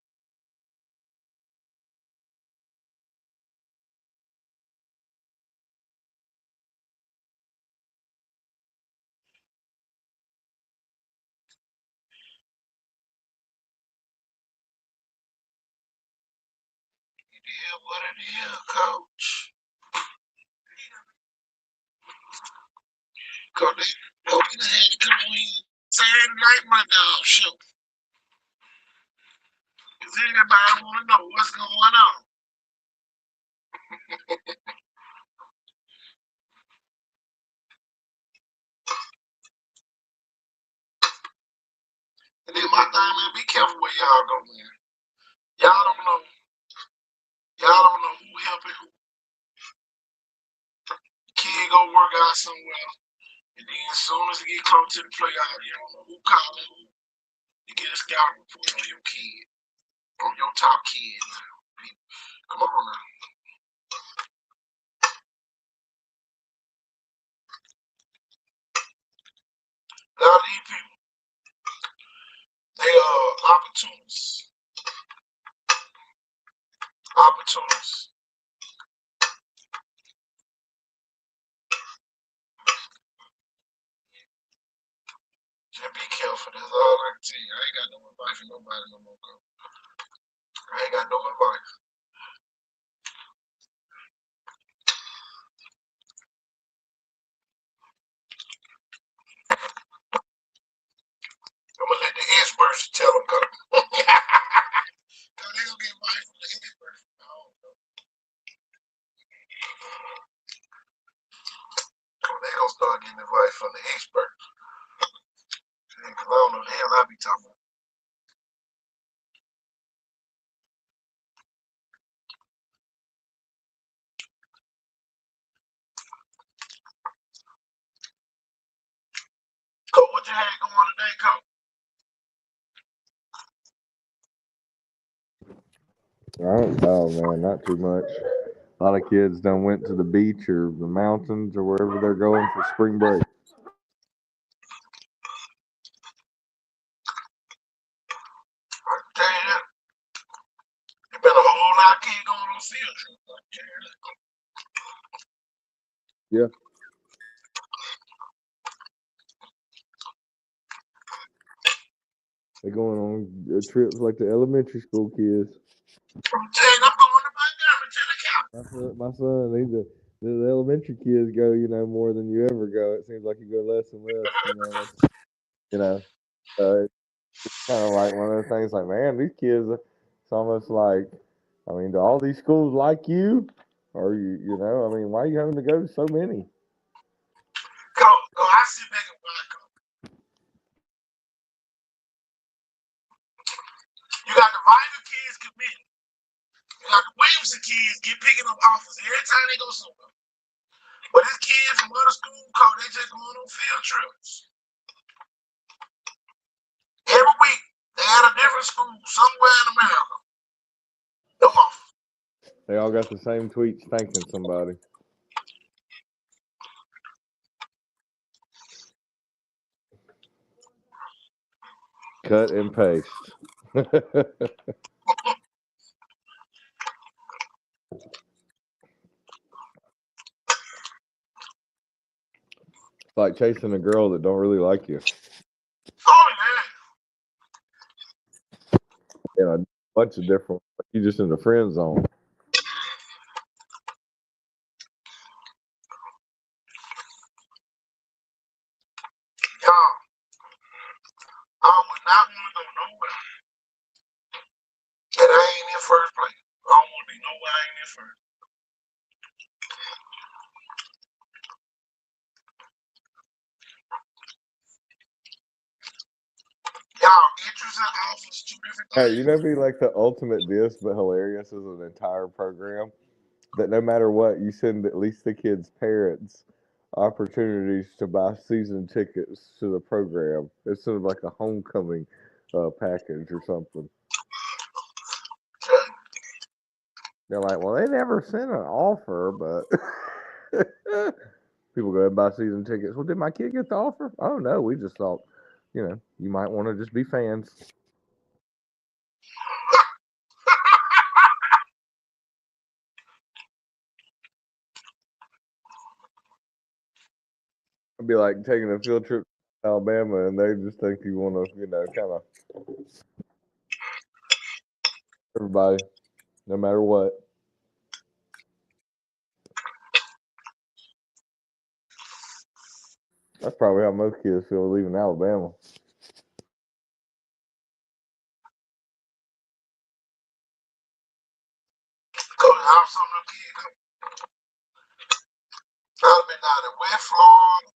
It is what it is, Coach. Coach, they had to come in Saturday night my dog show. Cause everybody wanna know what's going on. And then my thing, man, be careful where y'all go, man. Y'all don't know. Y'all don't know who helping who. Kid go work out somewhere. And then as soon as you get close to the playoff, you don't know who calling who. You get a scout report on your kid. On your top kids. Come on now. A lot of these people, they are opportunists. Opportunists. Just be careful. That's all I can tell you. I ain't got no advice for nobody no more, Coach. I ain't got no advice. I'm gonna let the experts tell them, Coach. Cause they gonna get advice from the experts. I don't know. They gonna start getting advice from the experts. Cause I don't know the hell I be talking about. Coach, what you had going on today, Coach? Oh man, not too much. A lot of kids done went to the beach or the mountains or wherever they're going for spring break. I can tell you that. There been a whole lot of kids going on field trips. I can tell you that. Yeah. They're going on trips like the elementary school kids. I'm telling you, I'm going to Montgomery to the camp. My son, the elementary kids go, more than you ever go. It seems like you go less and less, you know. It's kind of like one of those things like, man, these kids, it's almost like, do all these schools like you? Or, why are you having to go to so many? Coach, I sit back and watch, Coach. You got the minor kids committing. You got the Williamson kids picking up offers every time they go somewhere. But these kids from other school, Coach, they just going on field trips. Every week, they at a different school somewhere in America. No offer. They all got the same tweets thanking somebody. Cut and paste. It's like chasing a girl that don't really like you. Oh, yeah. A bunch of different. You just in the friend zone. Y'all, I would not want to go nowhere first. Y'all, interest and offers two different Hey, things. you know, be like the ultimate diss, but hilarious is an entire program that no matter what, you send at least the kids' parents opportunities to buy season tickets to the program. It's sort of like a homecoming package or something. They're like, well, they never sent an offer, but people go ahead and buy season tickets. Well, did my kid get the offer? Oh, no, we just thought, you might want to just be fans. It'd be like taking a field trip to Alabama, and they just think you want to, kind of everybody, no matter what. That's probably how most kids feel leaving Alabama. Coach, how some of them kids come? I'll be down in West Florida.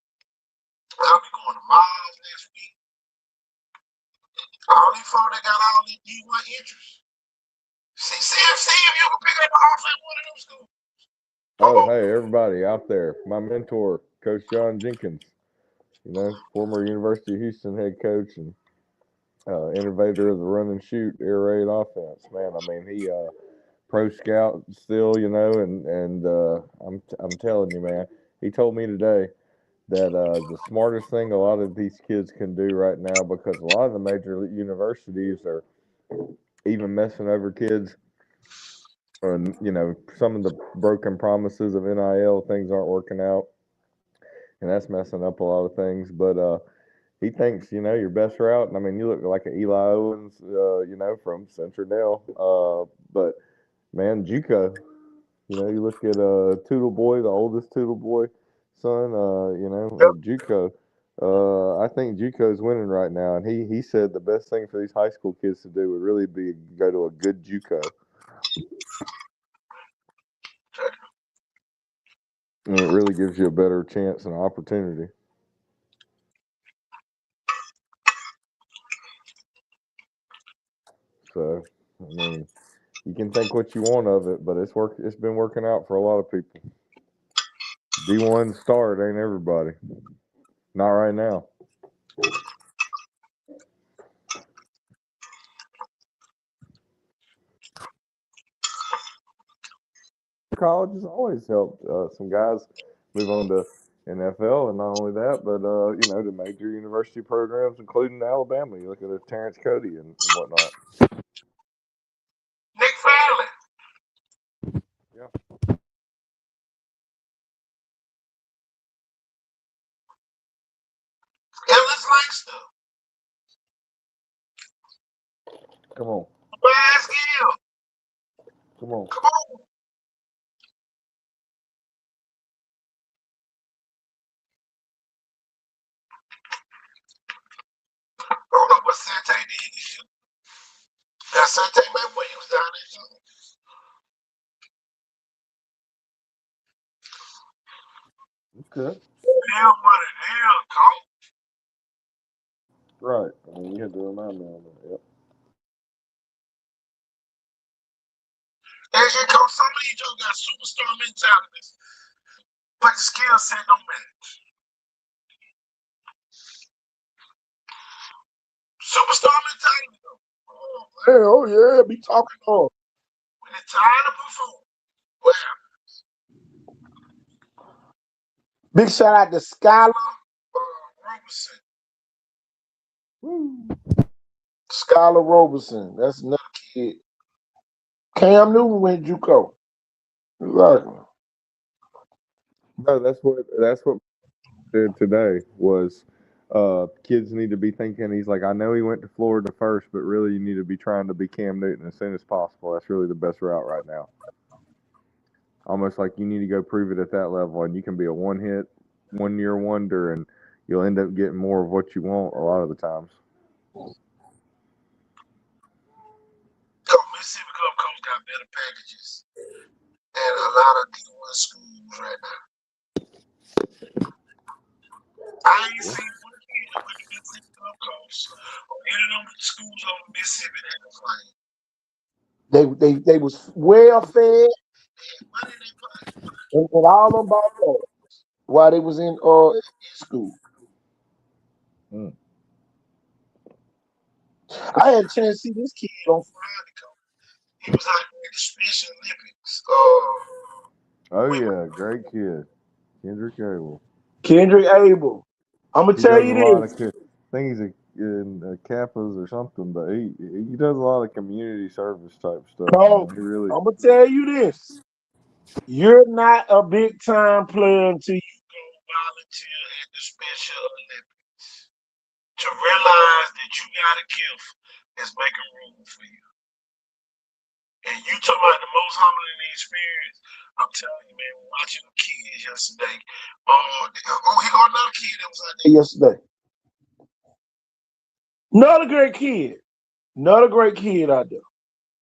I'll be going to Miles next week. All these folks that got all these D1 interests. See if you can pick up an offer at one of them schools. Oh, hey, everybody out there. My mentor, Coach John Jenkins, former University of Houston head coach and innovator of the run and shoot air raid offense. Man, I mean, he pro scout still, and I'm telling you, man, he told me today that the smartest thing a lot of these kids can do right now, because a lot of the major universities are even messing over kids. And, some of the broken promises of NIL, things aren't working out. And that's messing up a lot of things. But he thinks, your best route. And I mean, you look like an Eli Owens, from Centradale. But, man, JUCO, you look at Toodle Boy, the oldest Toodle Boy son, JUCO. I think JUCO's winning right now. And he said the best thing for these high school kids to do would really be go to a good JUCO. And it really gives you a better chance and opportunity. So, I mean, you can think what you want of it, but it's been working out for a lot of people. D1 start ain't everybody. Not right now. College has always helped some guys move on to NFL, and not only that, but to major university programs, including Alabama. You look at Terrence Cody and whatnot. Nick Fairley. Yeah. Ellis Langston. Come on. Bass Gill. Come on. Come on. I don't know what Sante did this year. That Sante man when he was down there too. Okay. Hell money, hell coach. Right. I mean, you had to remind me on that. Yep. As you coach, some of these dudes got superstar mentalities, but the skill set don't match. Superstar mentality though. Oh yeah, be talking on. When it's time to perform. Well, big shout out to Skylar Roberson. Skylar Roberson. That's another kid. Cam Newton went JUCO. Exactly. No, that's what said today was kids need to be thinking. He's like, I know he went to Florida first, but really you need to be trying to be Cam Newton as soon as possible. That's really the best route right now. Almost like you need to go prove it at that level, and you can be a one-hit, one-year wonder, and you'll end up getting more of what you want a lot of the times. Mississippi Club coach got better packages. and a lot of D1 schools right now. I ain't seen one kid that went to Mississippi Gulf Coast or any of them schools over Mississippi that was like they was well fed, money in their pocket, and all them ball players while they was in school. Mm. I had a chance to see this kid on Friday. He was out there at the Special Olympics. Oh yeah, great kid, Kendrick Abel. Kendrick Abel. I'm gonna He tell does a you lot this. of. I think he's in Kappas or something, but he does a lot of community service type stuff. Cole, Man. He really. I'm gonna tell you this. You're not a big time player until you go volunteer at the Special Olympics. To realize that you got a gift that's making room for you. And you talking about the most humbling experience. I'm telling you, man, watching the kids yesterday. He got another kid that was out there yesterday. Another great kid. Another great kid out there.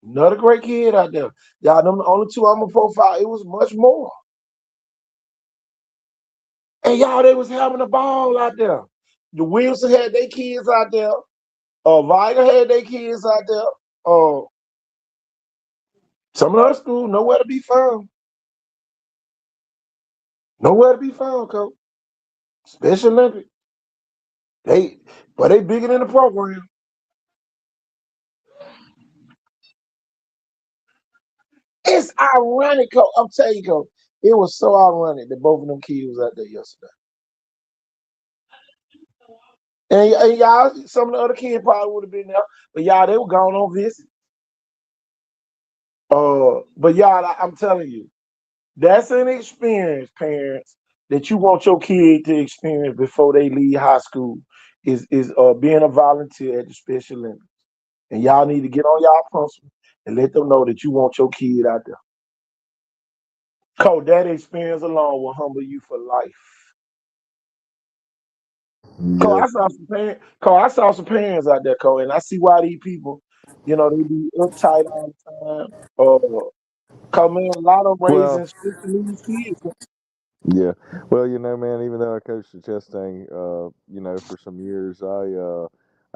Another great kid out there. Y'all, them the only two I'm gonna profile. It was much more. And y'all, they was having a ball out there. The Wilson had their kids out there. Viger had their kids out there. Some of her school, nowhere to be found. Nowhere to be found, Coach. Special Olympics. They bigger than the program. It's ironic, Coach. I'm telling you, Coach. It was so ironic that both of them kids was out there yesterday. And y'all, some of the other kids probably would have been there, but y'all, they were going on visit. But y'all, I'm telling you, that's an experience, parents, that you want your kid to experience before they leave high school. Is being a volunteer at the Special Olympics, and y'all need to get on y'all principal and let them know that you want your kid out there. Coach, that experience alone will humble you for life. Cole, Yeah. I saw some parents out there, Cole, and I see why these people, they be uptight all the time. Cause man, a lot of Well, raising special needs kids. yeah. Well, man, even though I coached at Chastain, for some years, I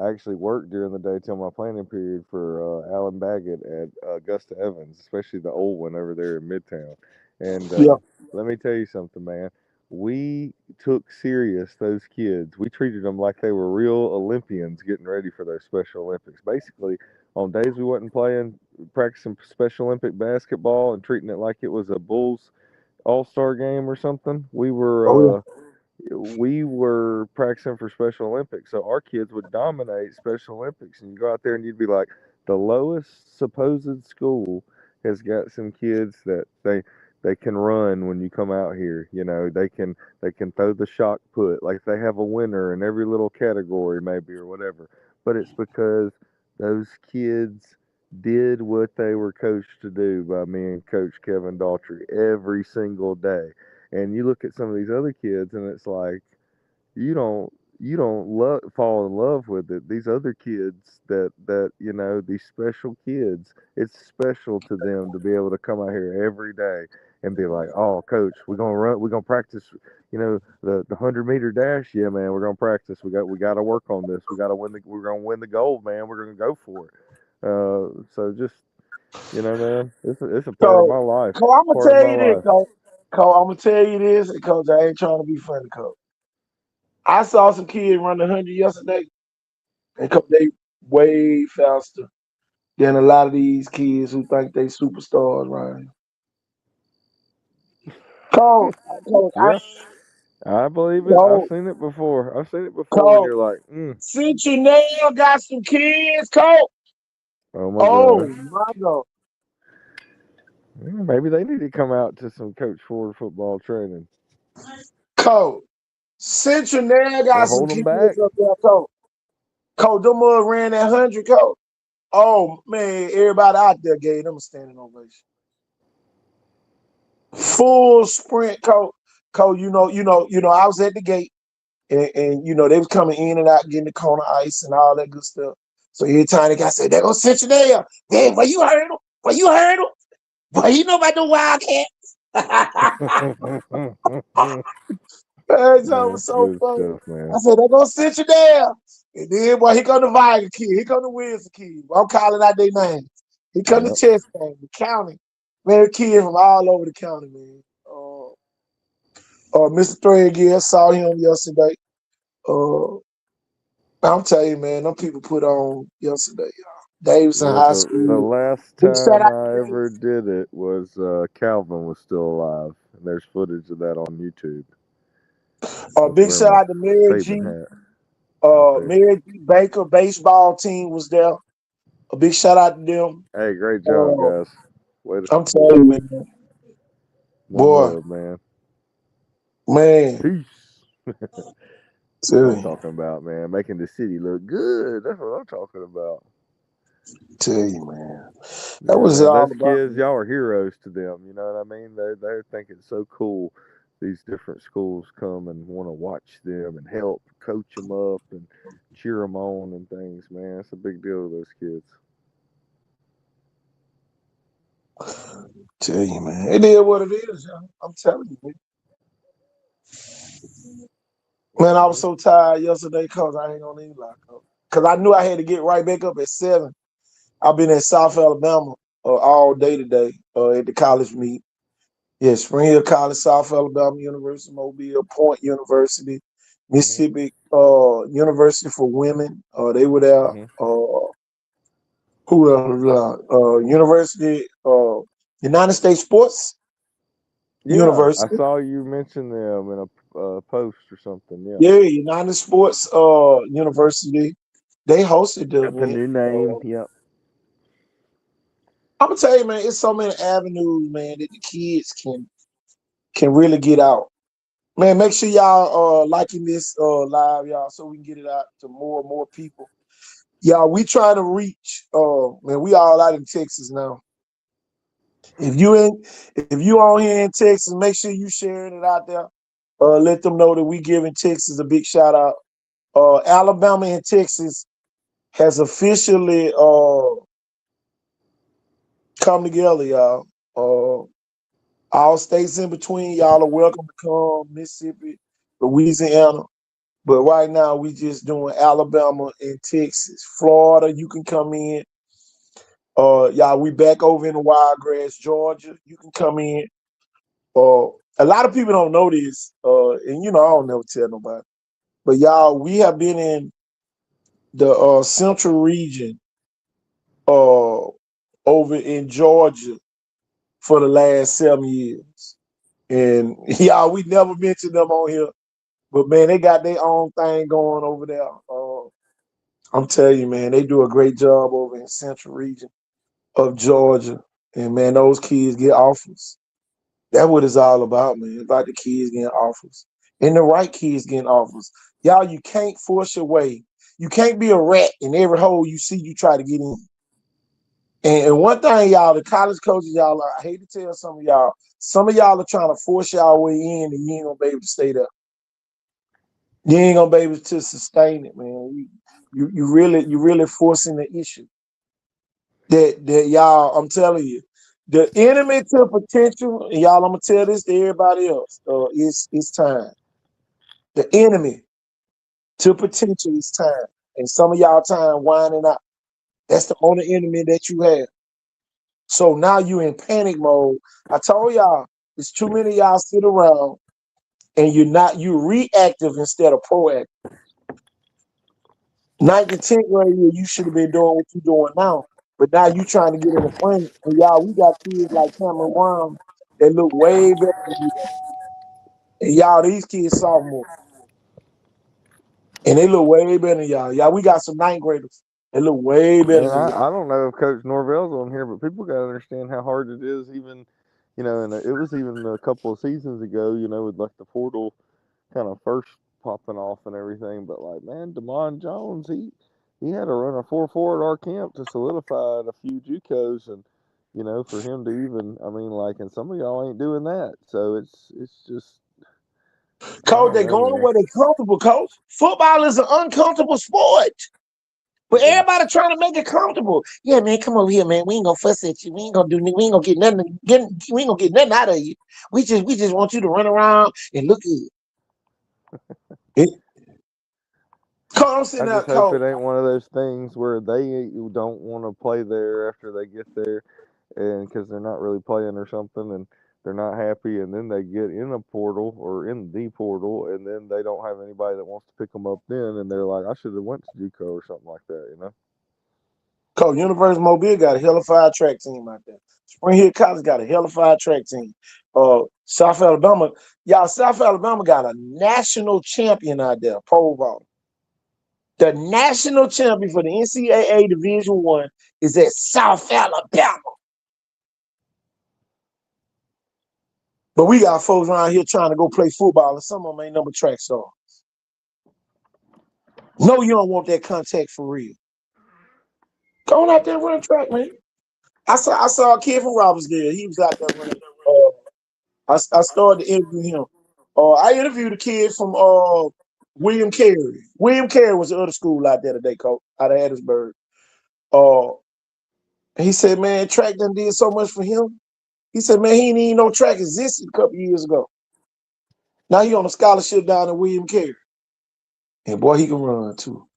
actually worked during the day till my planning period for Alan Baggett at Augusta Evans, especially the old one over there in Midtown. And Yeah. let me tell you something, man. We took serious those kids. We treated them like they were real Olympians getting ready for their Special Olympics. Basically, on days we wasn't playing, practicing Special Olympic basketball and treating it like it was a Bulls All-Star game or something. Oh We were practicing for Special Olympics, so our kids would dominate Special Olympics, and you go out there and you'd be like, the lowest supposed school has got some kids that they can run when you come out here. They can throw the shot put, like they have a winner in every little category maybe or whatever. But it's because those kids did what they were coached to do by me and Coach Kevin Daughtry every single day. And you look at some of these other kids, and it's like you don't fall in love with it. These other kids these special kids, it's special to them to be able to come out here every day and be like, oh, coach, we're gonna practice, the 100-meter dash. Yeah, man, we're gonna practice. We got to work on this. We're gonna win the gold, man. We're gonna go for it. So just man, it's a part of So, my life. Cole, I'm gonna Part of tell my you this, life. Cole. Cole, I'm gonna tell you this, and Coach, I ain't trying to be funny, Cole. I saw some kids run the 100 yesterday, and they way faster than a lot of these kids who think they superstars, right? Cole, Yeah, I believe it. I've Cole, seen it before. I've seen it before when Cole, you're like, Cincinnati got some kids, Cole. oh my Oh gosh. my God, Maybe they need to come out to some Coach Ford football training Cole. Cincinnati got or some hold them kids back. up there, Cole. Cole, them ran that 100, Cole. Oh man, everybody out there gave them a standing ovation. Full sprint, Cole. Cole, I was at the gate, and they was coming in and out, getting the corner ice and all that good stuff. So every time the guy said, "There goes Cincinnati," "Damn, where you heard him? Where you heard him?" But he know about the Wildcats. Man, that was That's so good funny. stuff, man. I said, they're gonna sit you down. And then, boy, here come the Viking kid. Here come the Wilson kid. I'm calling out their names. He come to Yep. Chestnut, the county. Man, kids from all over the county, man. Mr. Threadgill, saw him yesterday. I'm telling you, man, them people put on yesterday, y'all. Davidson Yeah, High the School. last Big shout time out I to ever did it was Calvin was still alive, and there's footage of that on YouTube. I was big wearing shout my out to Mary G. Saban hat out there. Mary G. Baker baseball team was there. A big shout out to them. Hey, great job, Uh, guys. Way to I'm support. telling you, man. One Boy, love, man. man. Peace. That's what I'm talking about, man. Making the city look good. That's what I'm talking about. Tell you, man. That Yeah, was man. all Those about. kids, y'all are heroes to them. You know what I mean? They think it's so cool. These different schools come and want to watch them and help coach them up and cheer them on and things, man. It's a big deal to those kids. Tell you, man. It is what it is, y'all. I'm telling you, man. Man, I was so tired yesterday because I ain't gonna even lock up. Because I knew I had to get right back up at 7. I've been in South Alabama all day today at the college meet. Yeah, Spring Hill College, South Alabama University, Mobile, Point University, Mississippi University for Women. They were there. Who else? University, United States Sports Yeah, I University. saw you mention them in a post or something. Yeah, Yeah, United Sports University. They hosted the got the event. new name. Yep. I'm gonna tell you, man, it's so many avenues, man, that the kids can really get out. Man, make sure y'all liking this live, y'all, so we can get it out to more and more people. Y'all, we trying to reach. Man, we all out in Texas now. If you on here in Texas, make sure you sharing it out there. Let them know that we giving Texas a big shout out. Alabama and Texas has officially come together, y'all. All states in between, y'all are welcome to come. Mississippi, Louisiana. But right now, we just doing Alabama and Texas. Florida, you can come in. Y'all, we back over in the Wiregrass, Georgia. You can come in. A lot of people don't know this, and I don't never tell nobody. But y'all, we have been in the central region over in Georgia for the last 7 years. And y'all, we never mentioned them on here. But man, they got their own thing going over there. I'm telling you, man, they do a great job over in central region of Georgia. And man, those kids get offers. That's what it's all about, man. It's about the kids getting offers. And the right kids getting offers. Y'all, you can't force your way. You can't be a rat in every hole you see you try to get in. And one thing, y'all, the college coaches, y'all, I hate to tell some of y'all are trying to force y'all way in and you ain't gonna be able to stay there. You ain't gonna be able to sustain it, man. You really forcing the issue. That y'all, I'm telling you, the enemy to potential, and y'all, I'm gonna tell this to everybody else. It's time. The enemy to potential is time, and some of y'all time winding up. That's the only enemy that you have. So now you in panic mode. I told y'all, it's too many of y'all sit around and you're reactive instead of proactive. 9th and 10th grade year, you should have been doing what you're doing now. But now you trying to get in the front. And y'all, we got kids like Cameron Brown that look way better than you. And y'all, these kids sophomores. And they look way better than y'all. Y'all, we got some 9th graders that look way better And than I, y'all. I don't know if Coach Norvell's on here, but people got to understand how hard it is. Even, and it was even a couple of seasons ago, with like the portal kind of first popping off and everything. But like, man, Damon Jones, he had to run a 4.4 at our camp to solidify a few JUCOs, and for him to even, I mean, like, and some of y'all ain't doing that. So it's just, I Coach, don't they know, going man. where they comfortable, coach. Football is an uncomfortable sport. But everybody trying to make it comfortable. Yeah, man, come over here, man. We ain't gonna fuss at you. We ain't gonna get nothing. We ain't gonna get nothing out of you. We just want you to run around and look good. Come I sitting just out hope cold. it ain't one of those things where they don't want to play there after they get there, and because they're not really playing or something, and they're not happy, and then they get in a portal or in the portal, and then they don't have anybody that wants to pick them up then, and they're like, I should have went to JUCO or something like that, you know? Cold. University of Mobile got a hellified track team out there. Spring Hill College got a hellified track team. South Alabama, y'all, South Alabama got a national champion out there, pole vault. The national champion for the NCAA Division I is at South Alabama. But we got folks around here trying to go play football, and some of them ain't number track stars. No, you don't want that contact for real. Go on out there and run track, man. I saw a kid from Robbinsdale. He was out there running. I started to interview him. I interviewed a kid from William Carey. William Carey was the other school out there today, coach, out of Hattiesburg. He said, man, track done did so much for him. He said, man, he ain't even know track existed a couple years ago. Now he on a scholarship down at William Carey. And boy, he can run too.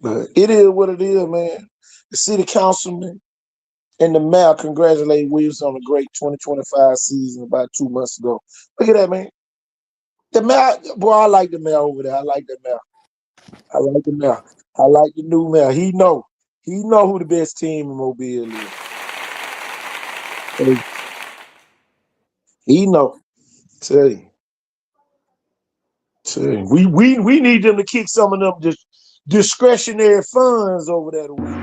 But it is what it is, man. The city councilman and the mayor congratulated Williams on a great 2025 season about 2 months ago. Look at that, man. The mayor, boy, I like the mayor over there. I like the mayor. I like the mayor. I like the new mayor. He know who the best team in Mobile is. He know. Tell you. We need them to kick some of them discretionary funds over there to win.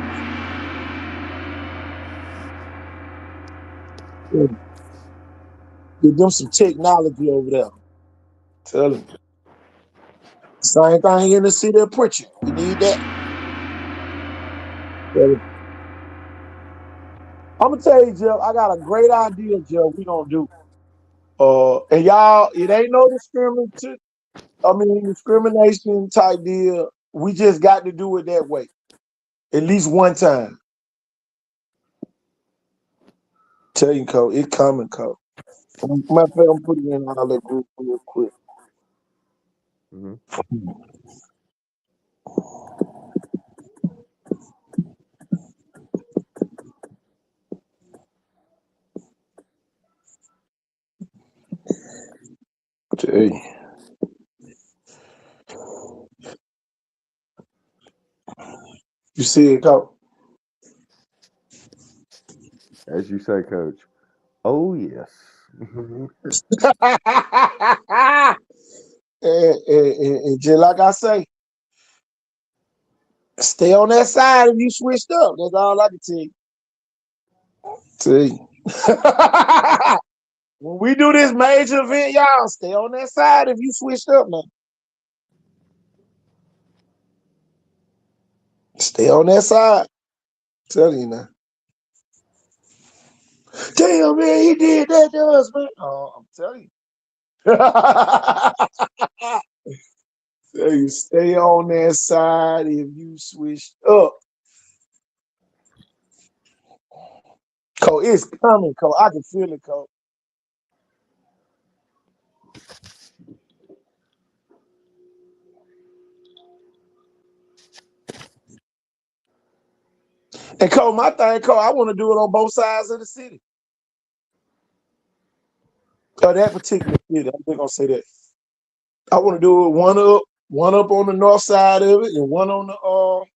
Yeah. Give them some technology over there. Tell them. Same thing in the city of Pritchard. We need that. Tell them. I'm gonna tell you, Jeff, I got a great idea, Jeff, we gonna do. And y'all, it ain't no discrimination type deal. We just got to do it that way. At least one time. Tell you, Cole, it's coming, Cole. Matter of fact, I'm putting it in all that group real quick. Mm-hmm. Tell you. You see it, Cole? As you say, Coach. Oh, yes. and just like I say, stay on that side if you switched up. That's all I can tell you. When we do this major event, y'all stay on that side if you switched up now. Stay on that side. Tell you now. Damn, man, he did that to us, man. Oh, I'm telling you. Tell you, stay on that side if you switched up. Cole, it's coming, Cole. I can feel it, Cole. And Cole, my thing, Cole, I want to do it on both sides of the city. Or that particular city. I'm just gonna say that. I want to do it one up on the north side of it, and one on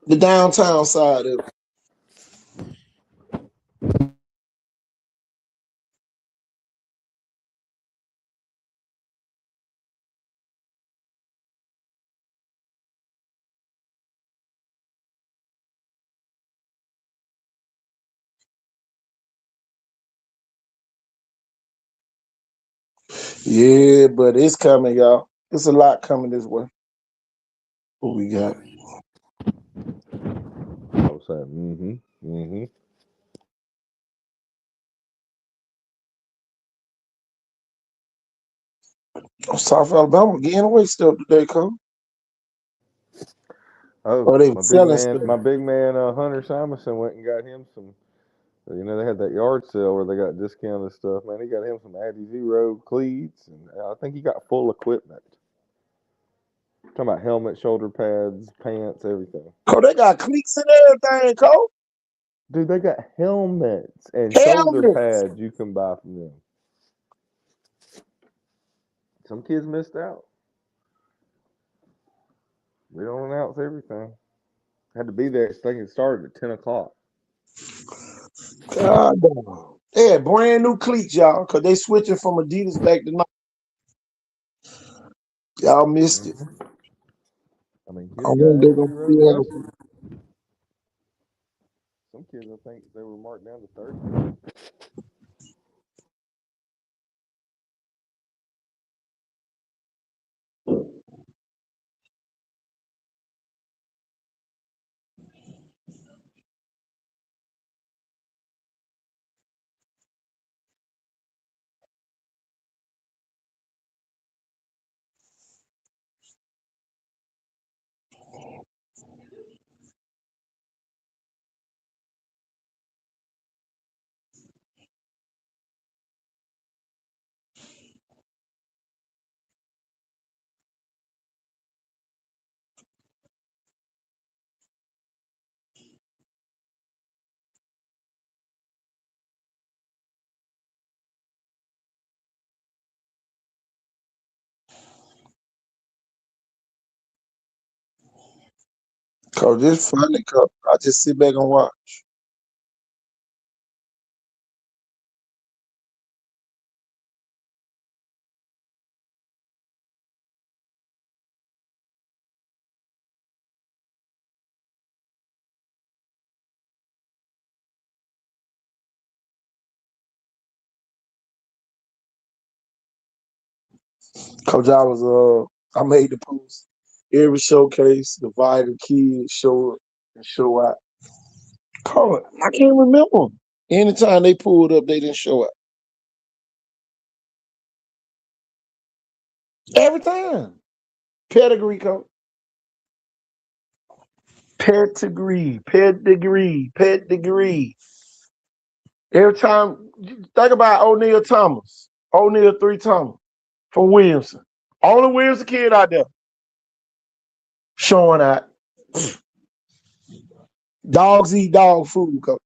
the downtown side of it. Yeah, but it's coming, y'all. It's a lot coming this way. What we got? I was saying, mm-hmm. South Alabama getting away stuff today, Cole. Oh, Or they were selling stuff. my big man, Hunter Simonson went and got him some. You know, they had that yard sale where they got discounted stuff. Man, he got him some Addy Zero cleats, and I think he got full equipment. Talking about helmet, shoulder pads, pants, everything. Cole, they got cleats and everything, Cole. Dude, they got helmets and shoulder Helmets. pads you can buy from them. Some kids missed out. We don't announce everything. Had to be there. I think it started at 10 o'clock. God damn. They had brand new cleats, y'all, because they switching from Adidas back to Nike. Y'all missed it. I mean, I kids got wonder they Addy gonna Zero be able cleats. to. Some kids, I think they were marked down to 30. Cause this funny, cause I just sit back and watch. Cause I made the post. Every showcase, divide the kids, show up and show out. Call it. I can't remember. Anytime they pulled up, they didn't show up. Every time. Pedigree, coach. Pedigree. Every time, think about O'Neal Thomas. O'Neal 3 Thomas from Williamson. Only Williamson kid out there showing out. Dogs eat dog food, coach.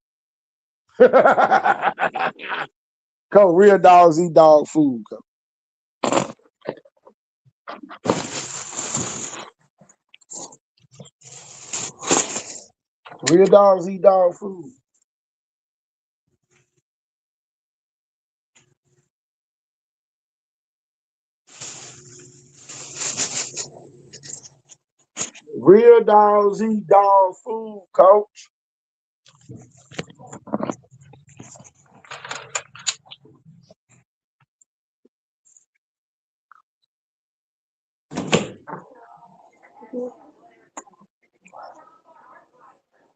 Coach, real dogs eat dog food, coach. Real dogs eat dog food. Real dogs eat dog food, coach.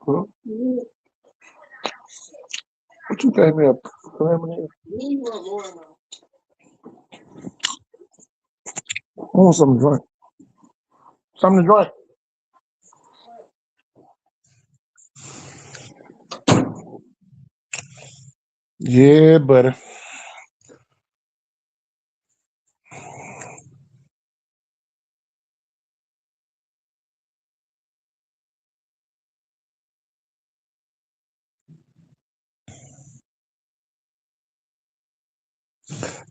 Huh? What you gave me a preliminary? I want something to drink. Something to drink. Yeah, buddy.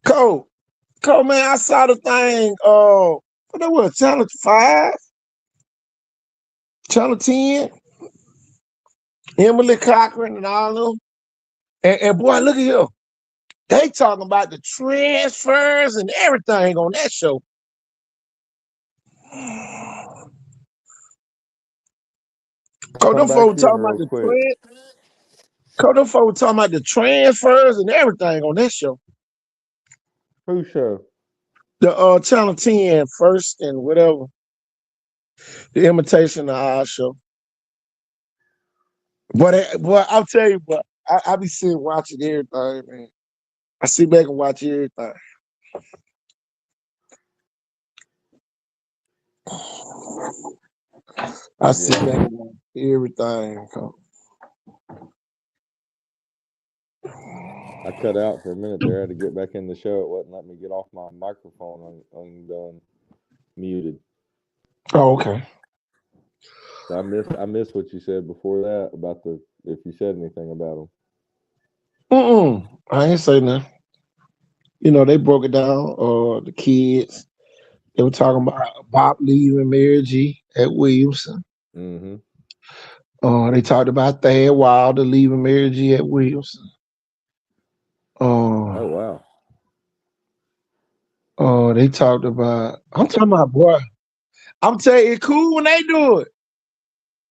Cole, man, I saw the thing. What that was, Channel 5, Channel 10, Emily Cochran and all of them. And boy, look at here. They talking about the transfers and everything on that show. Cause them folks talking about the transfers and everything on that show. Who show? The Channel 10 first and whatever. The Imitation of our show. But I'll tell you, but I be sitting watching everything, man. I sit back and watch everything. I see Yeah. that in everything. Coach. I cut out for a minute there. I had to get back in the show. It wouldn't let me get off my microphone muted. Oh, okay. So I missed what you said before that about if you said anything about them. I ain't say nothing. You know, they broke it down. The kids. They were talking about Bob leaving Mary G at Williamson. Mm-hmm. They talked about Thad Wilder leaving Mary G at Williamson. Oh wow. They talked about. I'm talking about, boy. I'm telling you, it's cool when they do it.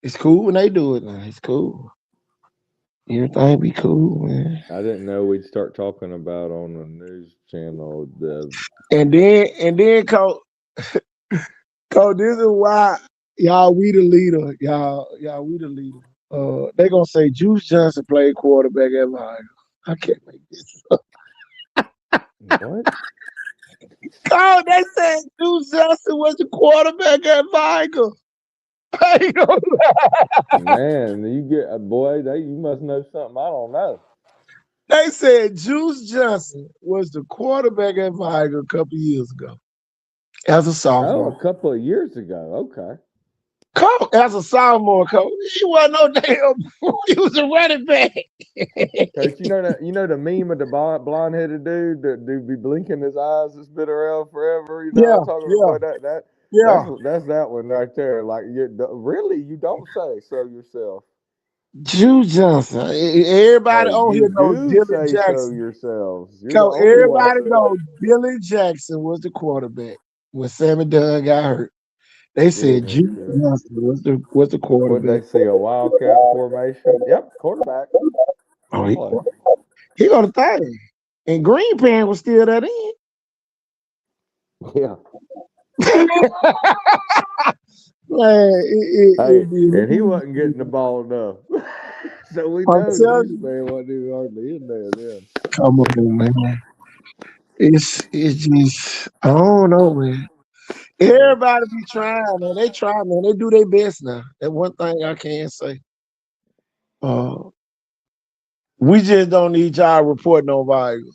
It's cool when they do it, man. It's cool. Everything be cool, man. I didn't know we'd start talking about on the news channel And then, Coach, this is why y'all we the leader. Y'all we the leader. They gonna say Juice Johnson played quarterback at Vigo. I can't make this up. what? Oh, they said Juice Johnson was the quarterback at Vigo. Man, you you must know something I don't know. They said Juice Johnson was the quarterback at Vigo a couple years ago as a sophomore. Oh, a couple of years ago. Okay. Coach, as a sophomore, coach, he wasn't no damn. He was a running back. Coach, you know the meme of the blonde headed dude that do be blinking his eyes that's been around forever. You know what I'm talking about? That's that one right there. Like, really, you don't say so yourself. Juice Johnson. Everybody on here knows Dylan Jackson. So yourselves. So everybody knows Dylan Jackson was the quarterback when Sammy Dunn got hurt. They said Juice Johnson was the quarterback. Would they see a wildcat formation? Yep, quarterback. Oh, he got a thing. And Green Pan was still that in. Yeah. And he wasn't getting the ball enough. So we know Juice Man wasn't even hardly in there then. Come on, man. It's just, I don't know, man. Everybody be trying, man. They try, man. They do their best now. That's one thing I can say. We just don't need y'all reporting on Vigo.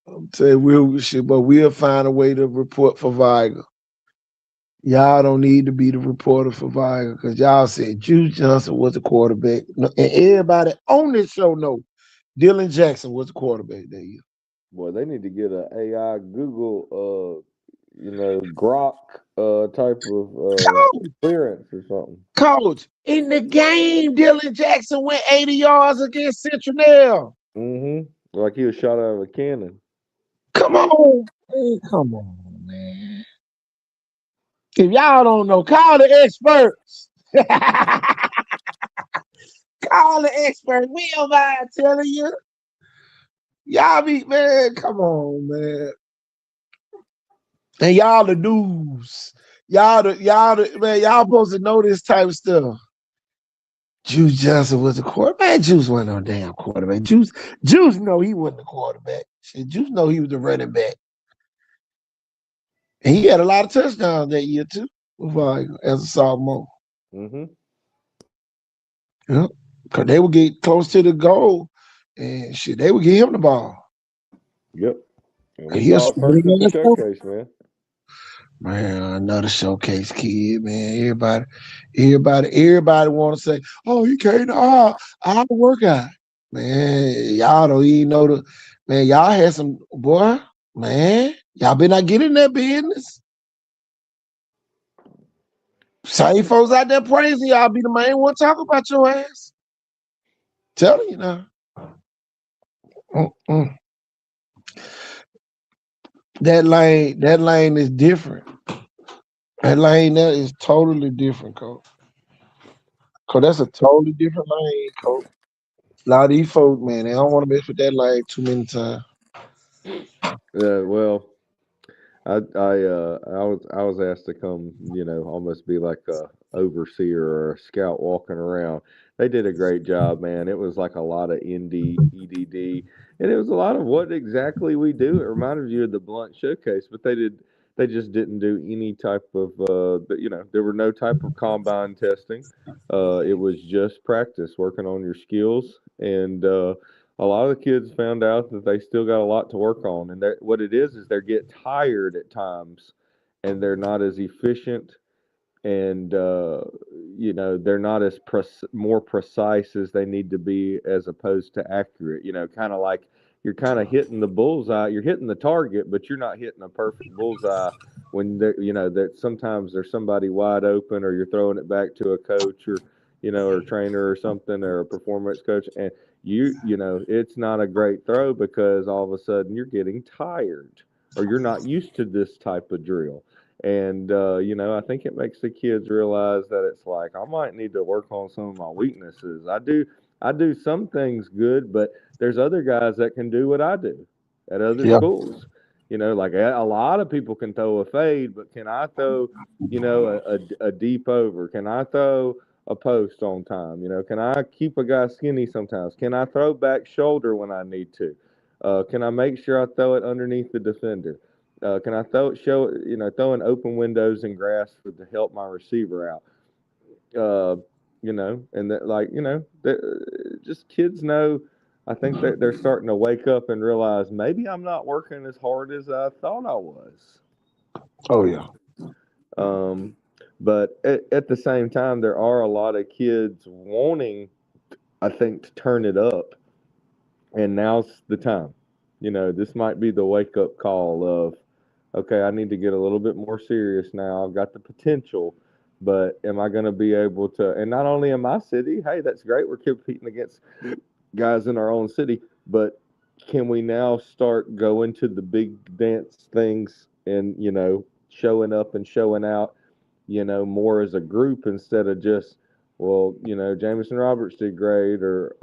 I'm telling you, but we'll find a way to report for Vigo. Y'all don't need to be the reporter for Vigo because y'all said Juice Johnson was the quarterback. And everybody on this show know Dylan Jackson was the quarterback that year. Boy, they need to get an AI Google Grok type of clearance or something. Coach, in the game, Dylan Jackson went 80 yards against Central. Mm-hmm. Like he was shot out of a cannon. Come on. Hey, come on, man. If y'all don't know, call the experts. Call the experts. We don't mind telling you. Y'all be, man, come on, man. And y'all the news. Y'all supposed to know this type of stuff. Juice Johnson was the quarterback. Juice wasn't no damn quarterback. Juice know he wasn't the quarterback. Shit, Juice know he was the running back. And he had a lot of touchdowns that year too, as a sophomore. Mm-hmm. Yeah, because they would get close to the goal, and shit, they would give him the ball. Yep. He saw it first at the showcase, man. Man, another showcase kid, man. Everybody want to say, "Oh, he came to our workout." Man, y'all don't even know the man. Y'all had some boy, man. Y'all better not get in that business. Same folks out there praising y'all be the main one talking about your ass. Telling you now. That lane is different. That lane there is totally different, coach. Cause that's a totally different lane, coach. A lot of these folks, man, they don't want to mess with that lane too many times. Yeah, well, I was asked to come, almost be like a overseer or a scout walking around. They did a great job, man. It was like a lot of ND, EDD, and it was a lot of what exactly we do. It reminded you of the Blunt Showcase, but they They just didn't do any type of, there were no type of combine testing. It was just practice, working on your skills. And a lot of the kids found out that they still got a lot to work on. And what it is they get tired at times and they're not as efficient and they're not as more precise as they need to be as opposed to accurate. Kind of like you're kind of hitting the bullseye, you're hitting the target, but you're not hitting a perfect bullseye when that sometimes there's somebody wide open, or you're throwing it back to a coach, or or a trainer or something, or a performance coach, and it's not a great throw because all of a sudden you're getting tired or you're not used to this type of drill. And I think it makes the kids realize that it's like I might need to work on some of my weaknesses. I do some things good, but there's other guys that can do what I do at other Yeah. schools. Like a lot of people can throw a fade, but can I throw, a deep over? Can I throw a post on time? Can I keep a guy skinny sometimes? Can I throw back shoulder when I need to? Can I make sure I throw it underneath the defender? Can I throw in open windows and grass to help my receiver out? And that, just kids know. I think that they're starting to wake up and realize maybe I'm not working as hard as I thought I was. Oh yeah. But at the same time, there are a lot of kids wanting, I think, to turn it up, and now's the time. This might be the wake up call of, okay, I need to get a little bit more serious now. I've got the potential, but am I going to be able to? And not only in my city, hey, that's great. We're competing against guys in our own city, but can we now start going to the big dance things and, showing up and showing out, more as a group instead of just, well, Jameson Roberts did great, or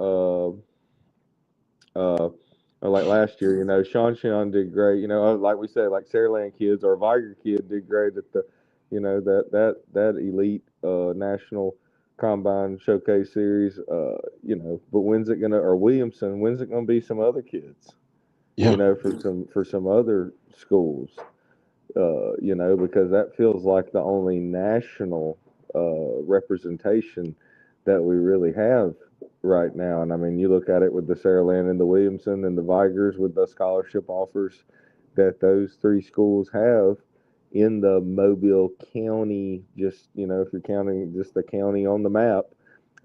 like last year, Sean did great. Like we said, like Saraland kids or Viger kid did great at the, that elite national combine showcase series. But when's it gonna, or Williamson? When's it gonna be some other kids? Yeah. For some other schools. Because that feels like the only national representation that we really have right now. And I mean, you look at it with the Saraland and the Williamson and the Vigers with the scholarship offers that those three schools have in the Mobile County, just, if you're counting just the county on the map.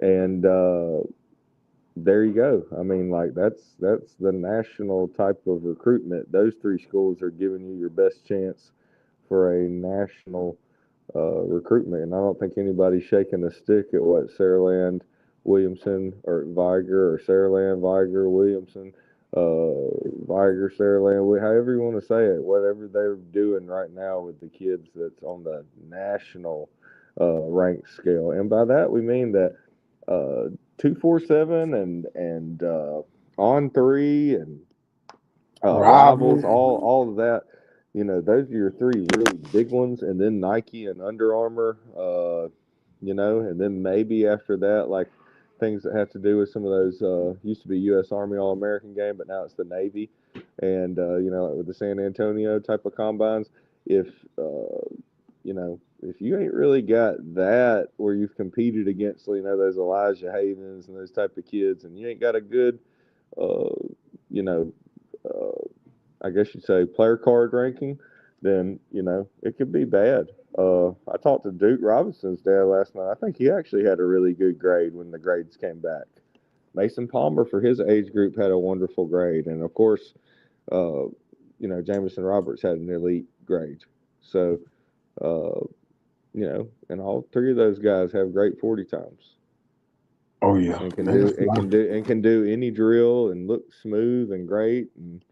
And there you go. I mean, like that's the national type of recruitment. Those three schools are giving you your best chance for a national recruitment. And I don't think anybody's shaking a stick at what Saraland, Williamson, or Viger, or Saraland, Viger, Williamson, Viger, Saraland, however you want to say it, whatever they're doing right now with the kids that's on the national rank scale. And by that, we mean that 247 and on three and rivals, all of that. Those are your three really big ones, and then Nike and Under Armour, and then maybe after that, like things that have to do with some of those used to be U.S. Army All-American game, but now it's the Navy, and like with the San Antonio type of combines. If if you ain't really got that where you've competed against, those Elijah Havens and those type of kids, and you ain't got a good, you know, I guess you'd say player card ranking, then, it could be bad. I talked to Duke Robinson's dad last night. I think he actually had a really good grade when the grades came back. Mason Palmer, for his age group, had a wonderful grade. And, of course, Jameson Roberts had an elite grade. So, and all three of those guys have great 40 times. Oh yeah. And can do any drill and look smooth and great. And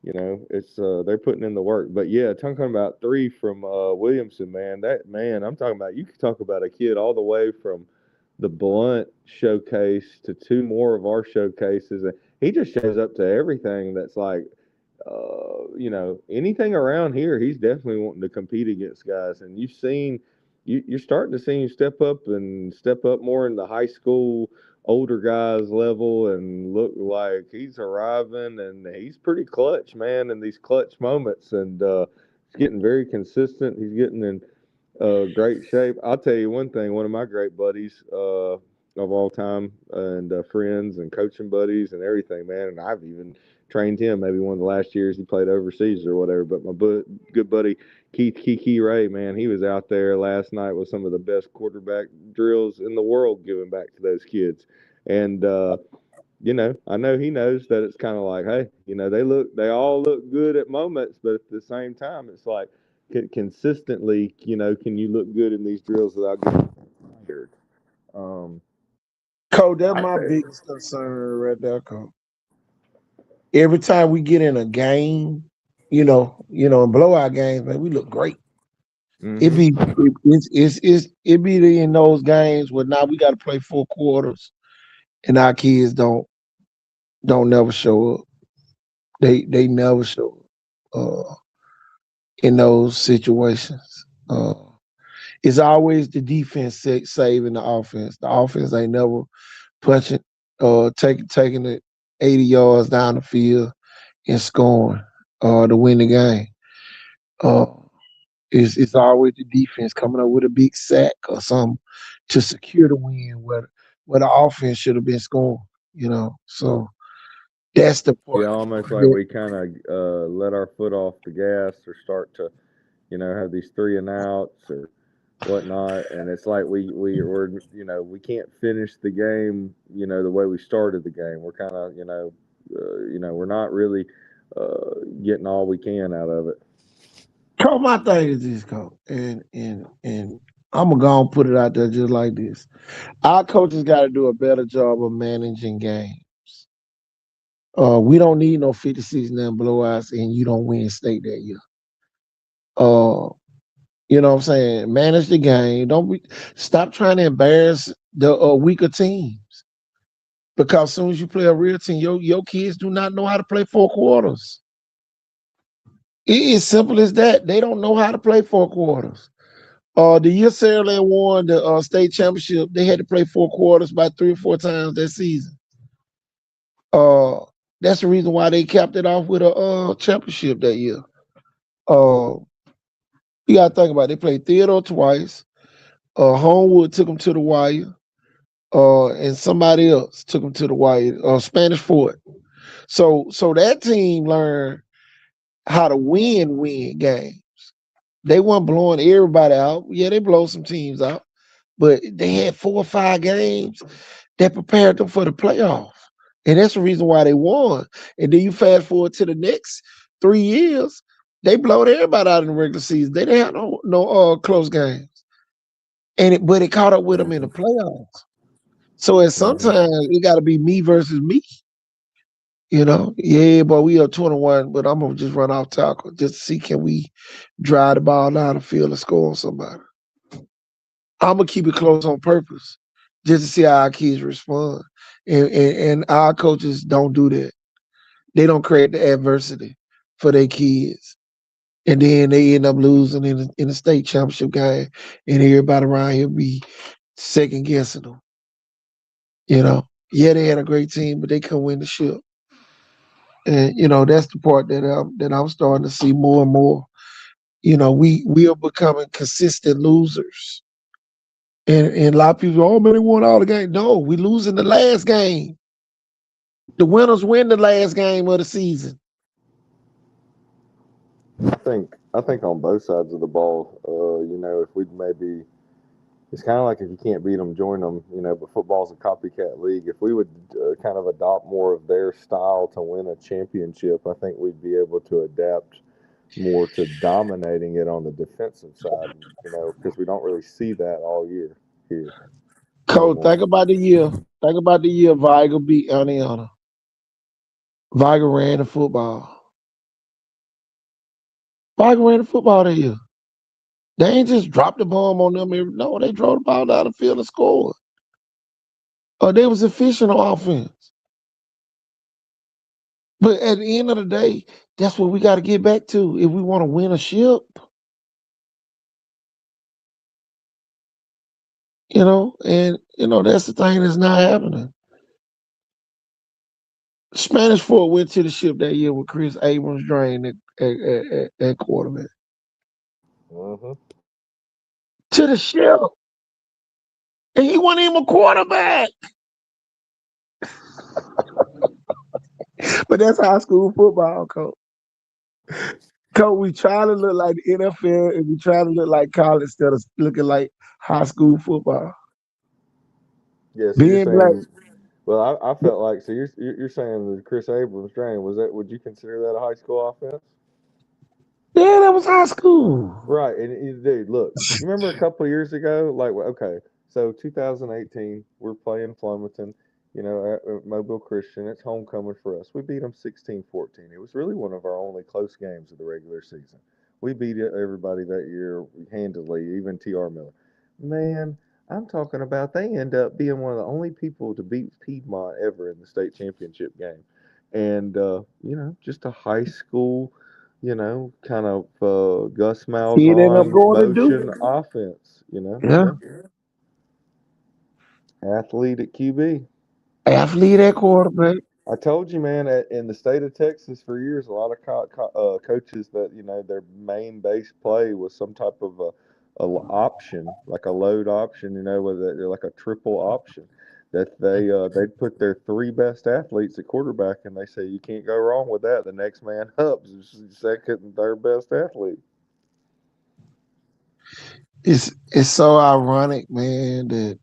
it's they're putting in the work. But yeah, talking about three from Williamson, I'm talking about, you could talk about a kid all the way from the Blunt showcase to two more of our showcases, and he just shows up to everything that's like anything around here. He's definitely wanting to compete against guys, and you're starting to see him step up more in the high school older guys level and look like he's arriving, and he's pretty clutch, man, in these clutch moments. And getting very consistent. He's getting in great shape. I'll tell you one thing. One of my great buddies of all time and friends and coaching buddies and everything, man. And I've even trained him maybe one of the last years he played overseas or whatever. But my good buddy Keith Kiki Ray, man, he was out there last night with some of the best quarterback drills in the world, giving back to those kids. And you know, I know he knows that it's kind of like, hey, you know, they all look good at moments, but at the same time, it's like consistently, you know, can you look good in these drills without getting tired? Coach, that's my biggest concern right there, Coach. Every time we get in a game, in blowout games, man, we look great. It be in those games where now we got to play 4 quarters, and our kids don't never show up. They never show up in those situations. It's always the defense saving the offense. The offense ain't never punching, taking it 80 yards down the field and scoring to win the game. It's always the defense coming up with a big sack or something to secure the win where the offense should have been scoring, So that's the part. Yeah, almost like we kind of let our foot off the gas or start to, have these 3 and outs or whatnot, and it's like we're we can't finish the game, the way we started the game. We're kind of, we're not really getting all we can out of it. Coach, my thing is this, Coach, and I'm gonna go and put it out there just like this. Our coaches got to do a better job of managing games. We don't need no 56 nothing blowouts and you don't win state that year. You know what I'm saying? Manage the game. Stop trying to embarrass the weaker teams. Because as soon as you play a real team, your kids do not know how to play 4 quarters. It is simple as that. They don't know how to play 4 quarters. The year Saraland won the state championship, they had to play 4 quarters about 3 or 4 times that season. That's the reason why they capped it off with a championship that year. You gotta think about it. They played Theodore twice. Homewood took them to the wire. And somebody else took them to the wire. Spanish Fort. So that team learned how to win games. They weren't blowing everybody out. Yeah, they blow some teams out, but they had 4 or 5 games that prepared them for the playoff. And that's the reason why they won. And then you fast forward to the next 3 years, they blowed everybody out in the regular season. They didn't have no close games. But it caught up with them in the playoffs. So at sometimes it got to be me versus me. Yeah, but we are 21, but I'm going to just run off tackle just to see can we drive the ball down the field and score on somebody. I'm going to keep it close on purpose just to see how our kids respond. And our coaches don't do that. They don't create the adversity for their kids. And then they end up losing in the state championship game, and everybody around here be second guessing them. Yeah, they had a great team, but they couldn't win the ship. And that's the part that I'm starting to see more and more. We are becoming consistent losers. And a lot of people, oh man, they won all the game. No, we losing the last game. The winners win the last game of the season. I think on both sides of the ball, if we'd maybe, it's kind of like if you can't beat them, join them, but football's a copycat league. If we would kind of adopt more of their style to win a championship, I think we'd be able to adapt more to dominating it on the defensive side, because we don't really see that all year here. Coach, think about the year. Think about the year Viger beat Indiana. Viger ran the football. Viger ran the football that year. They ain't just dropped the bomb on them. No, they drove the ball down the field and scored. They was efficient on offense. But at the end of the day, that's what we got to get back to if we want to win a ship. That's the thing that's not happening. Spanish Fort went to the ship that year with Chris Abrams drained at quarterback. Mm-hmm. to the shell. And he wasn't even a quarterback. But that's high school football, coach. Coach, we try to look like the NFL and we try to look like college instead of looking like high school football. Yeah, so you're Being black, saying, well, I felt like, so you're saying the Chris Abrams drain, would you consider that a high school offense? yeah, that was high school. Right, and dude, look, you remember a couple of years ago, like, okay, so 2018, we're playing Fluminense, at Mobile Christian. It's homecoming for us. We beat them 16-14. It was really one of our only close games of the regular season. We beat everybody that year handily, even T.R. Miller. Man, I'm talking about they end up being one of the only people to beat Piedmont ever in the state championship game. And, just a high school kind of Gus Kid ended up Malzahn going to motion Duke. offense, Yeah. athlete at QB. Athlete at quarterback. I told you, man, in the state of Texas for years, a lot of coaches that, their main base play was some type of a option, like a load option, with like a triple option. That they'd put their three best athletes at quarterback, and they say you can't go wrong with that. The next man up is second and third best athlete. It's so ironic, man, that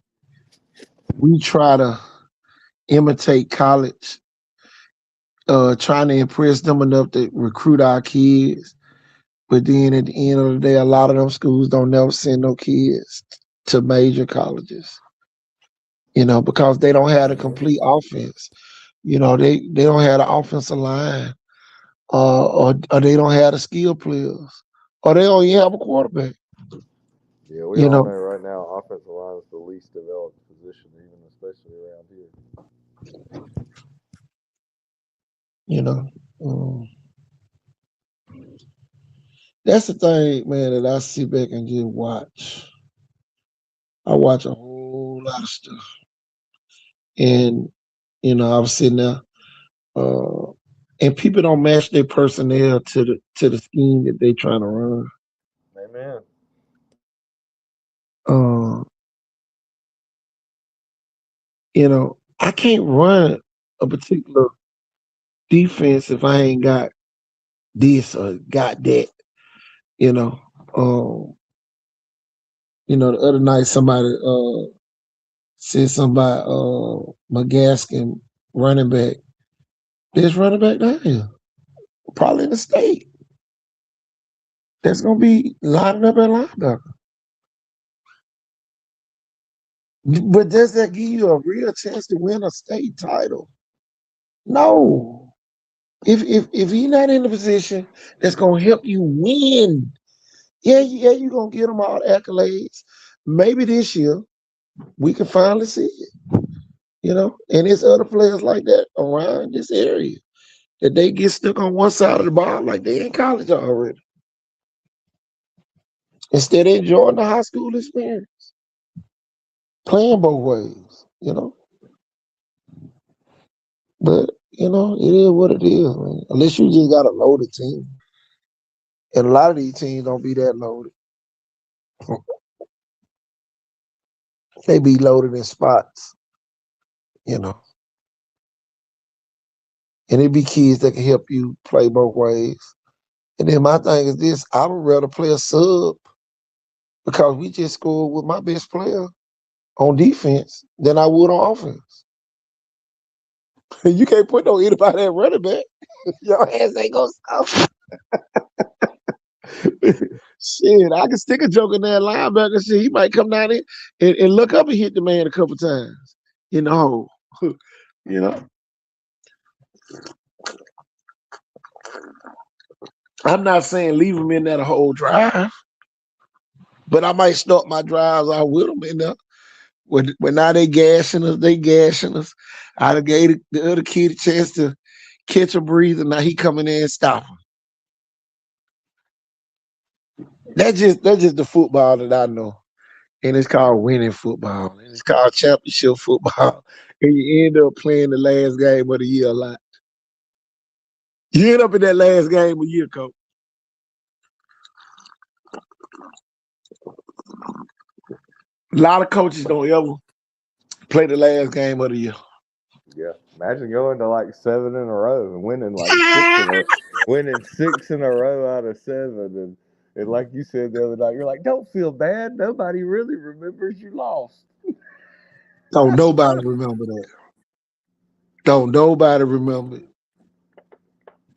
we try to imitate college, trying to impress them enough to recruit our kids. But then at the end of the day, a lot of them schools don't never send no kids to major colleges, because they don't have a complete offense. They don't have the offensive line, or they don't have the skill players, or they don't even have a quarterback. Yeah, we all know right now offensive line is the least developed position, even especially around here. That's the thing, man, that I sit back and just watch. I watch a whole lot of stuff. And, I was sitting there, and people don't match their personnel to the scheme that they trying to run. Amen. I can't run a particular defense if I ain't got this or got that. The other night somebody said something about McGaskin running back. There's running back down here, probably in the state. That's gonna be lining up at linebacker. But does that give you a real chance to win a state title? No. If he's not in the position that's gonna help you win, you're gonna get him all the accolades. Maybe this year we can finally see it. And there's other players like that around this area that they get stuck on one side of the ball like they in college already. Instead of enjoying the high school experience. Playing both ways, But, it is what it is, man. Unless you just got a loaded team. And a lot of these teams don't be that loaded. They be loaded in spots, And it be kids that can help you play both ways. And then my thing is this, I would rather play a sub because we just scored with my best player on defense than I would on offense. You can't put no anybody at running back. Your ass ain't gonna score. Shit, I can stick a joke in that linebacker. Shit, he might come down there and look up and hit the man a couple times in the hole. I'm not saying leave him in there the whole drive, but I might start my drives out with him in there. When now they gashing us. I gave the other kid a chance to catch a breather. Now he coming in and stop him. That's just the football that I know. And it's called winning football. And it's called championship football. And you end up playing the last game of the year a lot. You end up in that last game of the year, coach. A lot of coaches don't ever play the last game of the year. Yeah, imagine going to like 7 in a row and winning like 6 in a row out of 7, and like you said the other night, you're like, don't feel bad. Nobody really remembers you lost. Don't nobody remember that. Don't nobody remember it.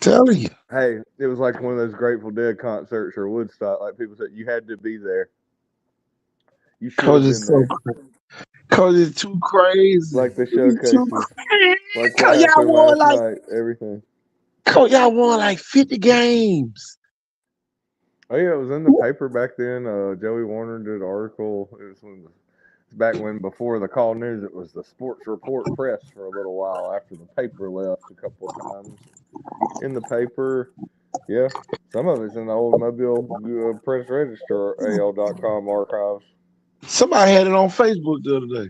Telling you. Hey, it was like one of those Grateful Dead concerts or Woodstock. Like people said, you had to be there. You should Coach have is been so there. crazy. Coach is too crazy. Like the He's too showcases, crazy. like what Coach, y'all happened won last like night, everything. Coach, y'all won like 50 games. Oh yeah, it was in the paper back then. Joey Warner did an article. It was back when before the Call News, it was the Sports Report Press for a little while after the paper left a couple of times. In the paper, yeah, some of it's in the old Mobile Press Register, AL.com archives. Somebody had it on Facebook the other day.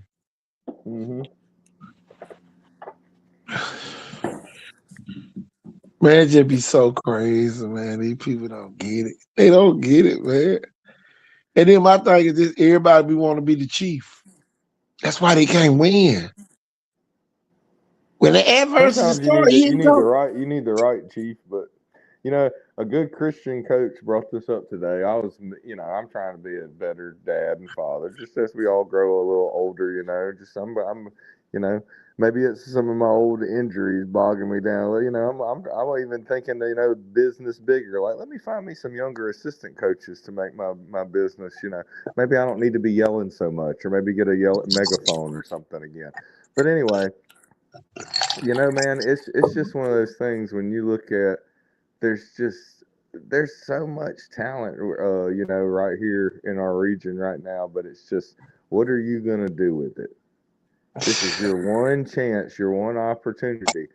Mm-hmm. Man, it just be so crazy, man. These people don't get it. They don't get it, man. And then my thing is this: everybody be want to be the chief. That's why they can't win. When the adversity Sometimes start, you here need it the go. right chief, but you know, a good Christian coach brought this up today. I'm trying to be a better dad and father, just as we all grow a little older. Just I'm maybe it's some of my old injuries bogging me down. I'm even thinking, business bigger. Like, let me find me some younger assistant coaches to make my business. Maybe I don't need to be yelling so much, or maybe get a megaphone or something again. But anyway. Man, it's just one of those things when you look at there's so much talent, right here in our region right now, but it's just what are you gonna do with it? This is your one chance, your one opportunity,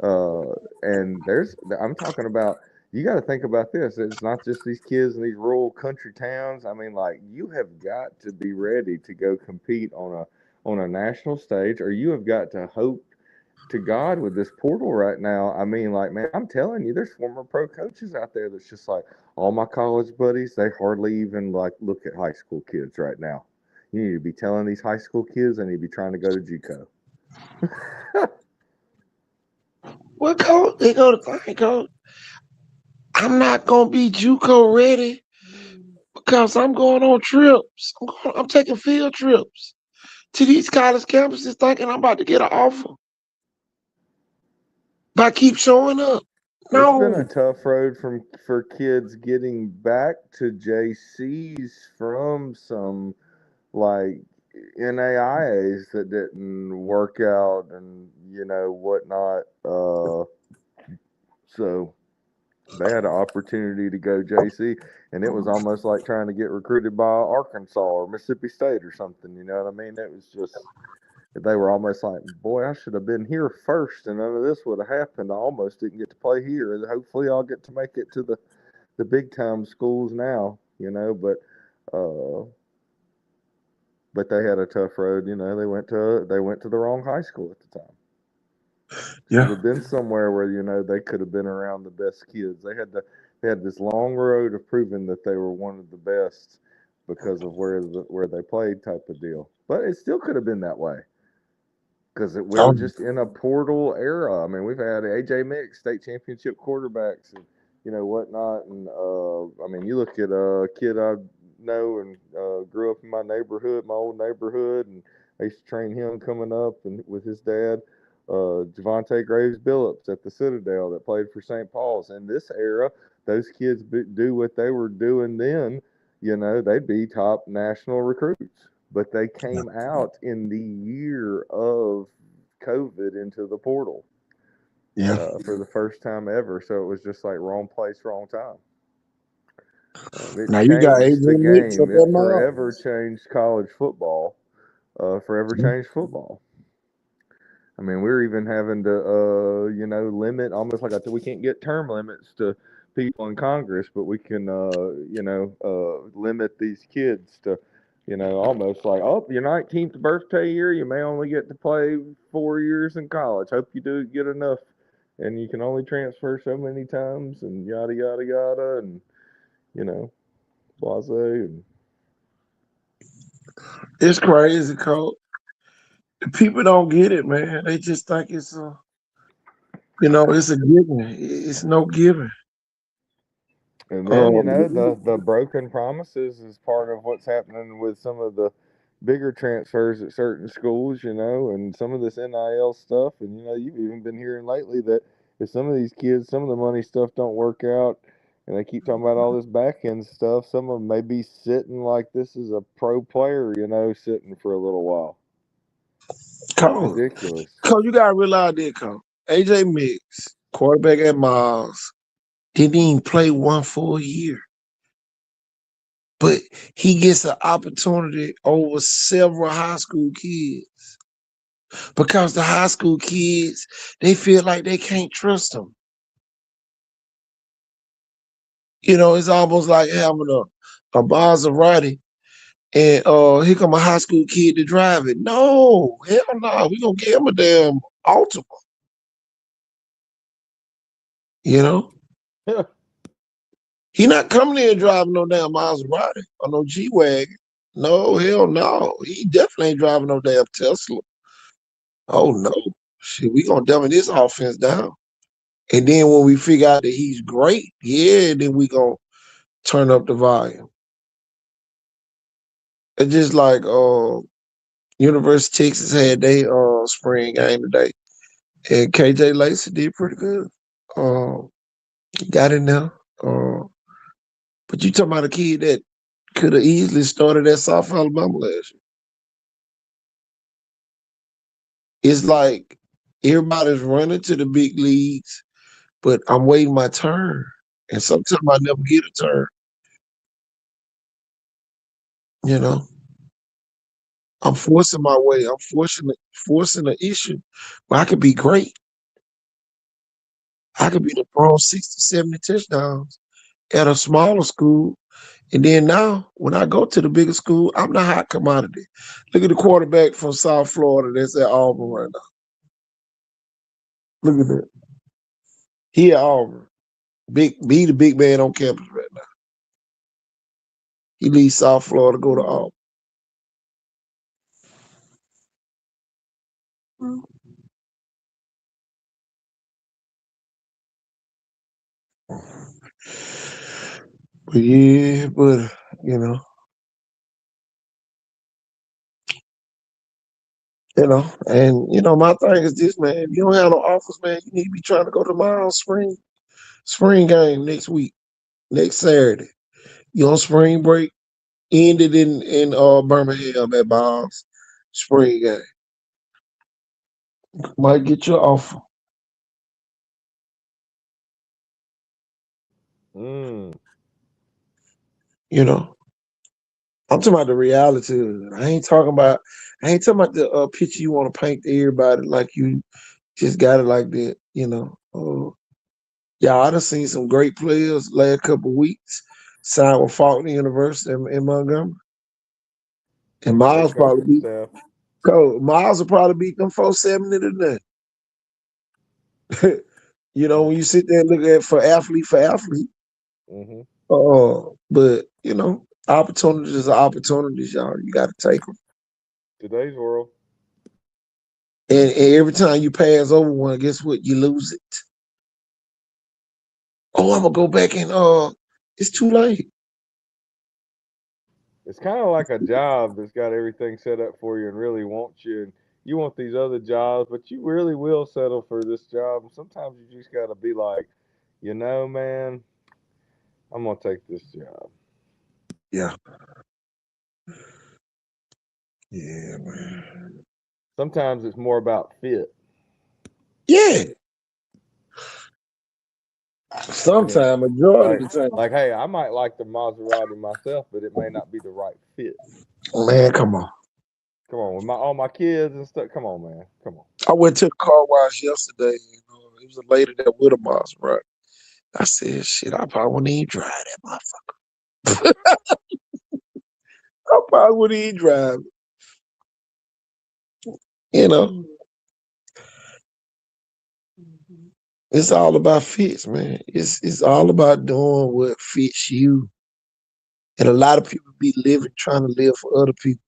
and I'm talking about. You got to think about this. It's not just these kids in these rural country towns. I mean, like you have got to be ready to go compete on a national stage, or you have got to hope to God with this portal right now. I mean, like, man, I'm telling you, there's former pro coaches out there that's just like all my college buddies, they hardly even like look at high school kids right now. You need to be telling these high school kids they need to be trying to go to JUCO. Well, coach, they go to think, coach. I'm not gonna be JUCO ready because I'm going on trips. I'm taking field trips to these college campuses, thinking I'm about to get an offer. But I keep showing up. It's been No, a tough road for kids getting back to JCs from some like NAIAs that didn't work out and whatnot. So they had an opportunity to go JC, and it was almost like trying to get recruited by Arkansas or Mississippi State or something. You know what I mean? It was just they were almost like, boy, I should have been here first, and none of this would have happened. I almost didn't get to play here, and hopefully I'll get to make it to the big time schools now. Uh, but they had a tough road. They went to the wrong high school at the time. Should have been somewhere where they could have been around the best kids. They had this long road of proving that they were one of the best because of where they played type of deal. But it still could have been that way because we were just in a portal era. I mean, we've had AJ Mix state championship quarterbacks and whatnot. And I mean, you look at a kid I know and grew up in my neighborhood, my old neighborhood, and I used to train him coming up and with his dad. Javante Graves Billups at the Citadel that played for St. Paul's. In this era, those kids do what they were doing then, they'd be top national recruits. But they came out in the year of COVID into the portal for the first time ever. So it was just like wrong place, wrong time. It now you got changed the AJ Mix up game. there It now. forever changed college football. Forever changed football. I mean, we're even having to, limit almost like I said, we can't get term limits to people in Congress, but we can, limit these kids to, almost like, oh, your 19th birthday year, you may only get to play 4 years in college. Hope you do get enough, and you can only transfer so many times, and yada yada yada, and blase, and It's crazy, Coach. The people don't get it, man. They just think it's it's a given. It's no given. And then, Um, the broken promises is part of what's happening with some of the bigger transfers at certain schools, and some of this NIL stuff. And, you've even been hearing lately that if some of these kids, some of the money stuff don't work out, and they keep talking about all this back end stuff, some of them may be sitting like this is a pro player, sitting for a little while. Coach, Ridiculous. Coach, you gotta realize this, Coach. AJ Mix, quarterback at Miles, didn't even play one full year. But he gets an opportunity over several high school kids. Because the high school kids, they feel like they can't trust him. It's almost like having a Maserati and here come a high school kid to drive it. No, hell no, we gonna give him a damn Altima. Yeah. He not coming in driving no damn Maserati or no G-Wagon. No, hell no. He definitely ain't driving no damn Tesla. Oh no. Shit, we gonna dumb this offense down. And then when we figure out that he's great, yeah, then we gonna turn up the volume. It's just like University of Texas had their spring game today. And KJ Lacey did pretty good. Got in there. But you talking about a kid that could have easily started at South Alabama last year. It's like everybody's running to the big leagues, but I'm waiting my turn. And sometimes I never get a turn. I'm forcing my way. I'm forcing the issue. But I could be great. I could be the throwing 60, 70 touchdowns at a smaller school. And then now, when I go to the bigger school, I'm the hot commodity. Look at the quarterback from South Florida that's at Auburn right now. Look at that. He at Auburn. Be the big man on campus right now. He leaves South Florida, go to Auburn. But yeah, you know, my thing is this, man. If you don't have no offers, man, you need to be trying to go to Miles spring game next week, next Saturday. You on spring break, ended in Birmingham at Miles spring game. Might get your offer. Mm. I'm talking about the reality of it. I ain't talking about the picture you want to paint to everybody like you just got it like that, Yeah, I done seen some great players last couple of weeks sign with Faulkner University in Montgomery. And Miles will probably beat them 470 today. When you sit there and look at for athlete. Mm-hmm. But opportunities are opportunities, y'all. You got to take them. Today's world. And every time you pass over one, guess what? You lose it. Oh, I'm gonna go back and it's too late. It's kind of like a job that's got everything set up for you and really wants you, and you want these other jobs, but you really will settle for this job. And sometimes you just got to be like, man, I'm gonna take this job. Yeah. Yeah, man. Sometimes it's more about fit. Yeah. Sometimes, majority of the time. Like, hey, I might like the Maserati myself, but it may not be the right fit. Man, come on. Come on, with all my kids and stuff. Come on, man. Come on. I went to the car wash yesterday. It was a lady that with a Maserati. I said, shit, I probably wouldn't even drive that motherfucker. I probably wouldn't even drive it. It's all about fits, man. It's all about doing what fits you. And a lot of people be trying to live for other people.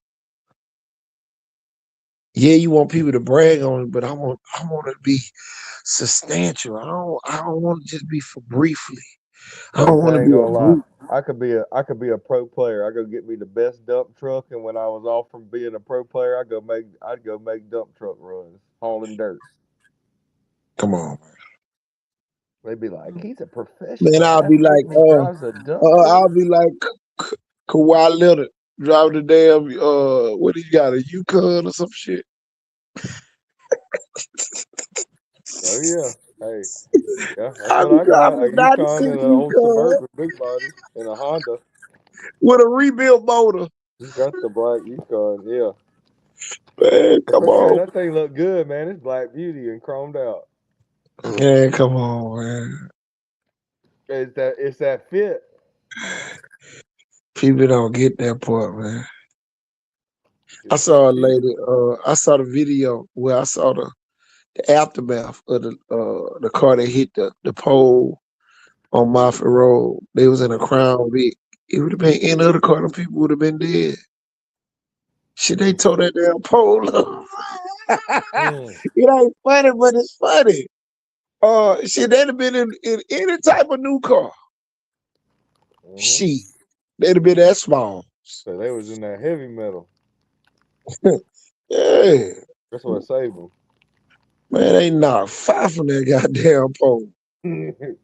Yeah, you want people to brag on it, but I want it to be substantial. I don't want to just be for briefly. I don't Coach, want I to ain't be a gonna lie. group. I could be a pro player. I go get me the best dump truck, and when I was off from being a pro player, I'd go make dump truck runs, hauling dirt. Come on, They'd be like, he's a man. professional I'll be athlete like, and he drives a dump truck. I'll be like Kawhi Leonard driving the damn what he got, a Yukon or some shit. Oh yeah, hey, yeah, that's I what be I got. A driving a Yukon and 96 an old Yukon Suburban big body and a Honda. with a rebuilt motor. He's got the black Yukon. Yeah, Man, but come man, on. that thing look good, man. It's Black Beauty and chromed out. Man, come on, man. It's that fit. People don't get that part, man. I It's that saw a fit. lady, I saw the video where I saw the aftermath of the car that hit the pole on Moffitt Road. They was in a Crown Vic. It would have been any other car, them people would have been dead. Shit, they tore that damn pole up. Mm. It ain't funny, but it's funny. Shit, they'd have been in any type of new car. Hmm. Shit, they'd have been that small. So they was in that heavy metal. Yeah, That's what saved man, they knocked five from that goddamn pole. them.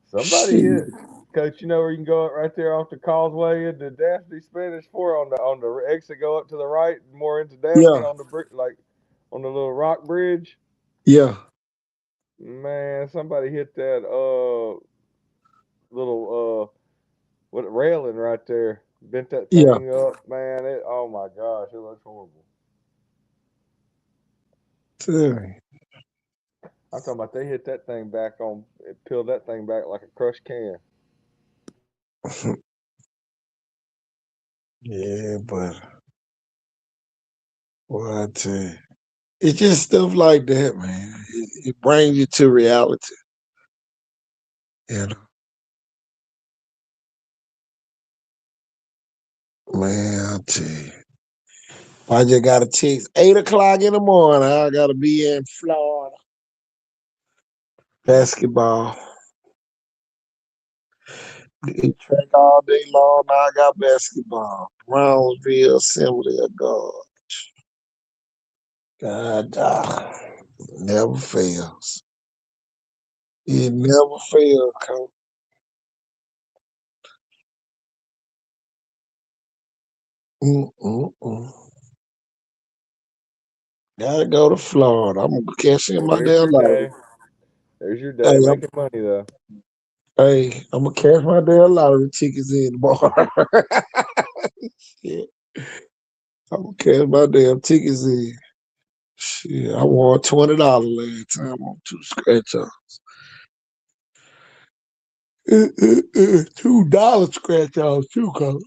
Somebody Shit, hit. Coach, you know where you can go up right there off the causeway into Daphne Spanish Fort on the exit, go up to the right, more into Daphne yeah, on the brick, like on the little rock bridge. yeah, Man, somebody hit that little what railing right there, bent that yeah. thing up. Man, it, oh my gosh, it looks horrible. Tell I'm talking about they hit that thing back on, it peeled that thing back like a crushed can. me. Yeah, but what I tell you, it's just stuff like that, man. It brings you to reality, you know. Man, I tell you. I just got a text 8 o'clock in the morning. I gotta be in Florida. Basketball. Did track all day long. Now I got basketball. Brownsville Assembly of God. God, never fails. It never fails, coach. Mm-mm-mm. Gotta go to Florida. I'm gonna cash in my There's damn your lottery. day. There's your day Hey, making money though. I'm gonna cash my damn lottery tickets in tomorrow. Shit. I'm gonna cash my damn tickets in. Shit, I won $20 last time on two scratch offs. $2 scratch offs too, cuz.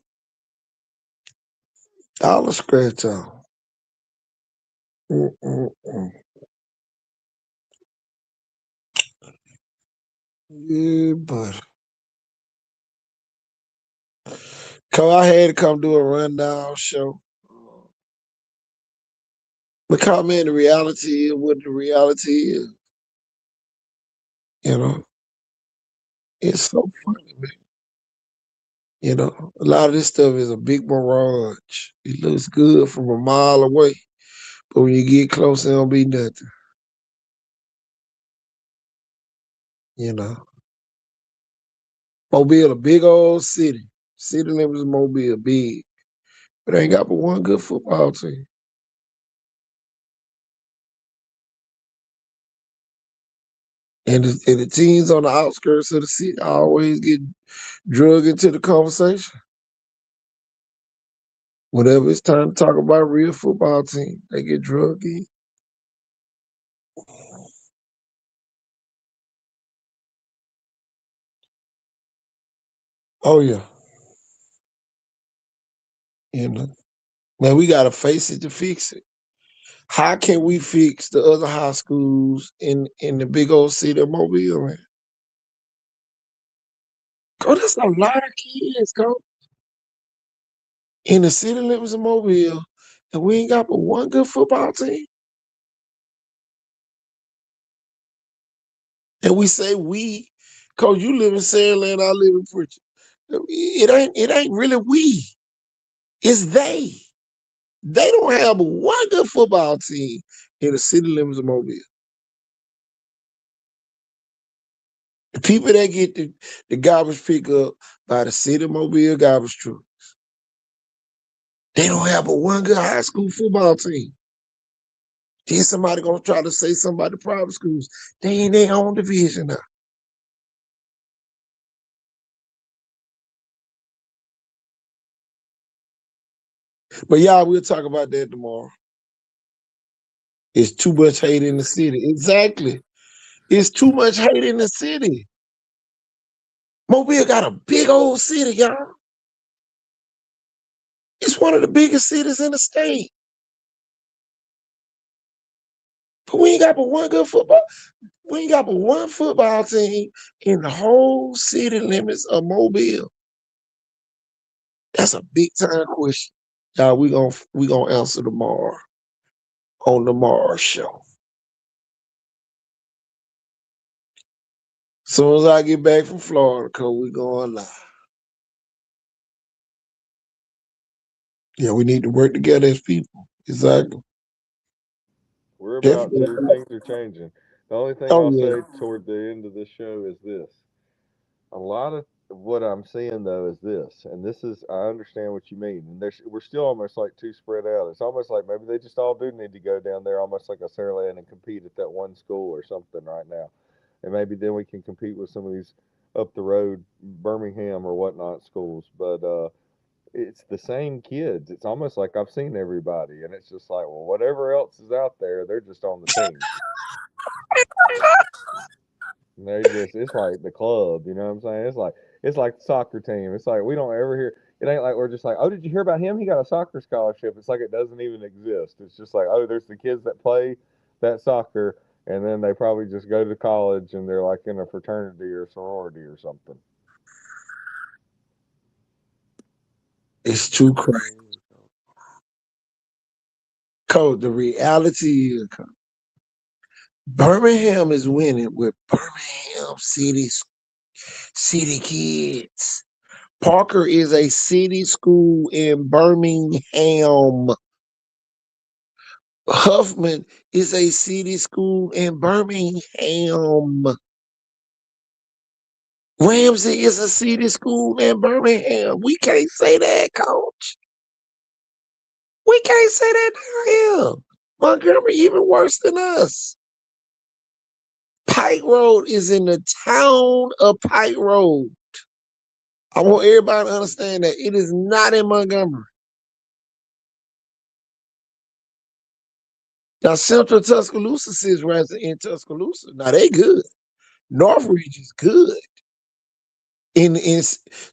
Dollar scratch off. Mm-mm-mm. Yeah, but cause I had to come do a rundown show. Because man, the reality is what the reality is. You know, it's so funny, man. You know, a lot of this stuff is a big mirage. It looks good from a mile away, but when you get close, it don't be nothing. You know, Mobile, a big old city. City limits of Mobile, big, but ain't got but one good football team. And the teams on the outskirts of the city always get drug into the conversation. Whenever it's time to talk about a real football team, they get drugged in. Oh yeah, you know. Man, we gotta face it to fix it. How can we fix the other high schools in the big old city of Mobile, man? Oh, that's a lot of kids, go. In the city limits of Mobile, And we ain't got but one good football team. And we say we, cause you live in Sandland, I live in Pritchard. It ain't really we. It's they. They don't have one good football team in the city limits of Mobile. The people that get the garbage picked up by the city of Mobile garbage truck, they don't have but one good high school football team. Then somebody gonna try to say something about the private schools. They in their own division now. But y'all, we'll talk about that tomorrow. It's too much hate in the city. Exactly. It's too much hate in the city. Mobile got a big old city, y'all. It's one of the biggest cities in the state. But we ain't got but one good football. We ain't got but one football team in the whole city limits of Mobile. That's a big time question. Y'all, we gonna answer tomorrow on the Mars show. Soon as I get back from Florida, cause we going live. Yeah, we need to work together as people. Exactly. We're about to. Definitely. Things are changing. The only thing Oh I'll yeah. say toward the end of this show is this. A lot of what I'm seeing though is this, and this is I understand what you mean. And we're still almost like too spread out. It's almost like maybe they just all do need to go down there, almost like a Saraland, and compete at that one school or something right now. And maybe then we can compete with some of these up the road Birmingham or whatnot schools. But it's the same kids. It's almost like I've seen everybody, and it's just like, well, whatever else is out there, they're just on the team. And they just it's like the club, you know what I'm saying? It's like the soccer team. It's like we don't ever hear it ain't like we're just like, oh, did you hear about him? He got a soccer scholarship. It's like it doesn't even exist. It's just like, oh, there's the kids that play that soccer and then they probably just go to college and they're like in a fraternity or sorority or something. It's too crazy. Cause the reality is Birmingham is winning with Birmingham city kids. Parker is a city school in Birmingham. Huffman is a city school in Birmingham. Ramsey is a city school in Birmingham. We can't say that, coach. We can't say that down here. Montgomery even worse than us. Pike Road is in the town of Pike Road. I want everybody to understand that it is not in Montgomery. Now, Central Tuscaloosa sits right in Tuscaloosa. Now, they good. Northridge is good. In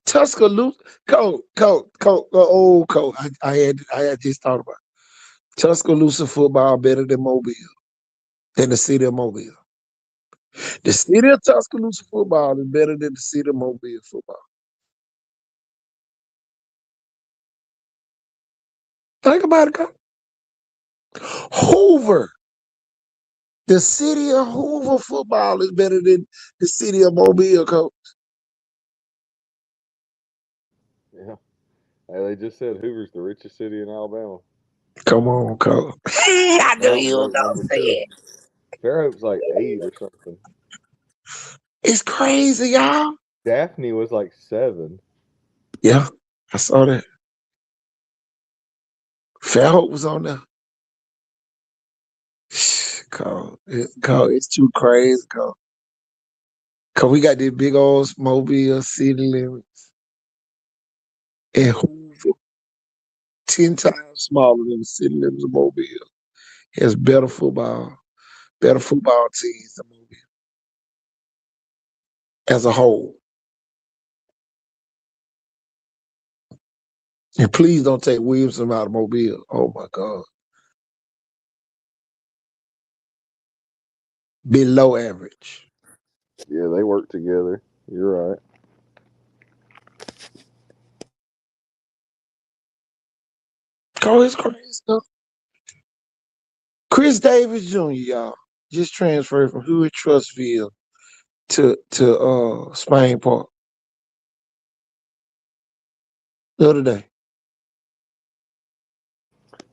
Tuscaloosa, old coach. I had just thought about it. Tuscaloosa football better than Mobile, than the city of Mobile. The city of Tuscaloosa football is better than the city of Mobile football. Think about it, coach. Hoover. The city of Hoover football is better than the city of Mobile, coach. Yeah. Hey, they just said Hoover's the richest city in Alabama. Come on, coach. I knew you were Fairhope's like gonna number say two. it. Fairhope's like 8 or something. It's crazy, y'all. Daphne was like 7. Yeah, I saw that. Fairhope was on there. It's too crazy, Cause we got this big old Mobile city limits. And Hoover, 10 times smaller than the city limits of Mobile, has better football teams than Mobile as a whole. And please don't take Williamson out of Mobile. Oh my God. Below average. Yeah, they work together. You're right. It's crazy stuff. Chris Davis Jr., y'all, just transferred from Hewitt Trustville to Spain Park the other day.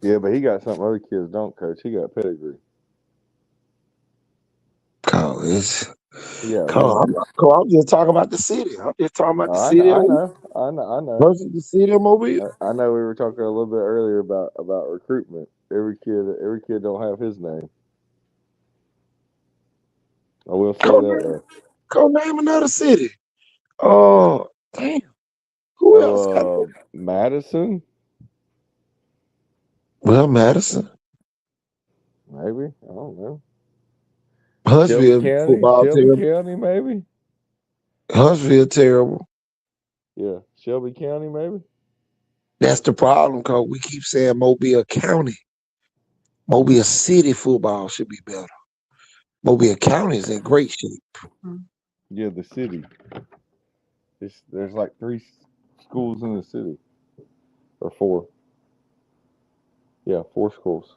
Yeah, but he got something other kids don't, Coach. He got pedigree. Yeah, I'm just talking about the city. I'm just talking about the city I know. versus the city of Mobile. I know. We were talking a little bit earlier about recruitment. Every kid don't have his name. I will say that though. Go name another city. Oh, damn. Who else got it? Madison, Well, Madison. maybe. I don't know. Huntsville football Shelby terrible. County, maybe. Huntsville terrible. Yeah, Shelby County, maybe. That's the problem, cause we keep saying Mobile County. Mobile City football should be better. Mobile County is in great shape. Yeah, the city. There's like 3 schools in the city, or 4. Yeah, 4 schools.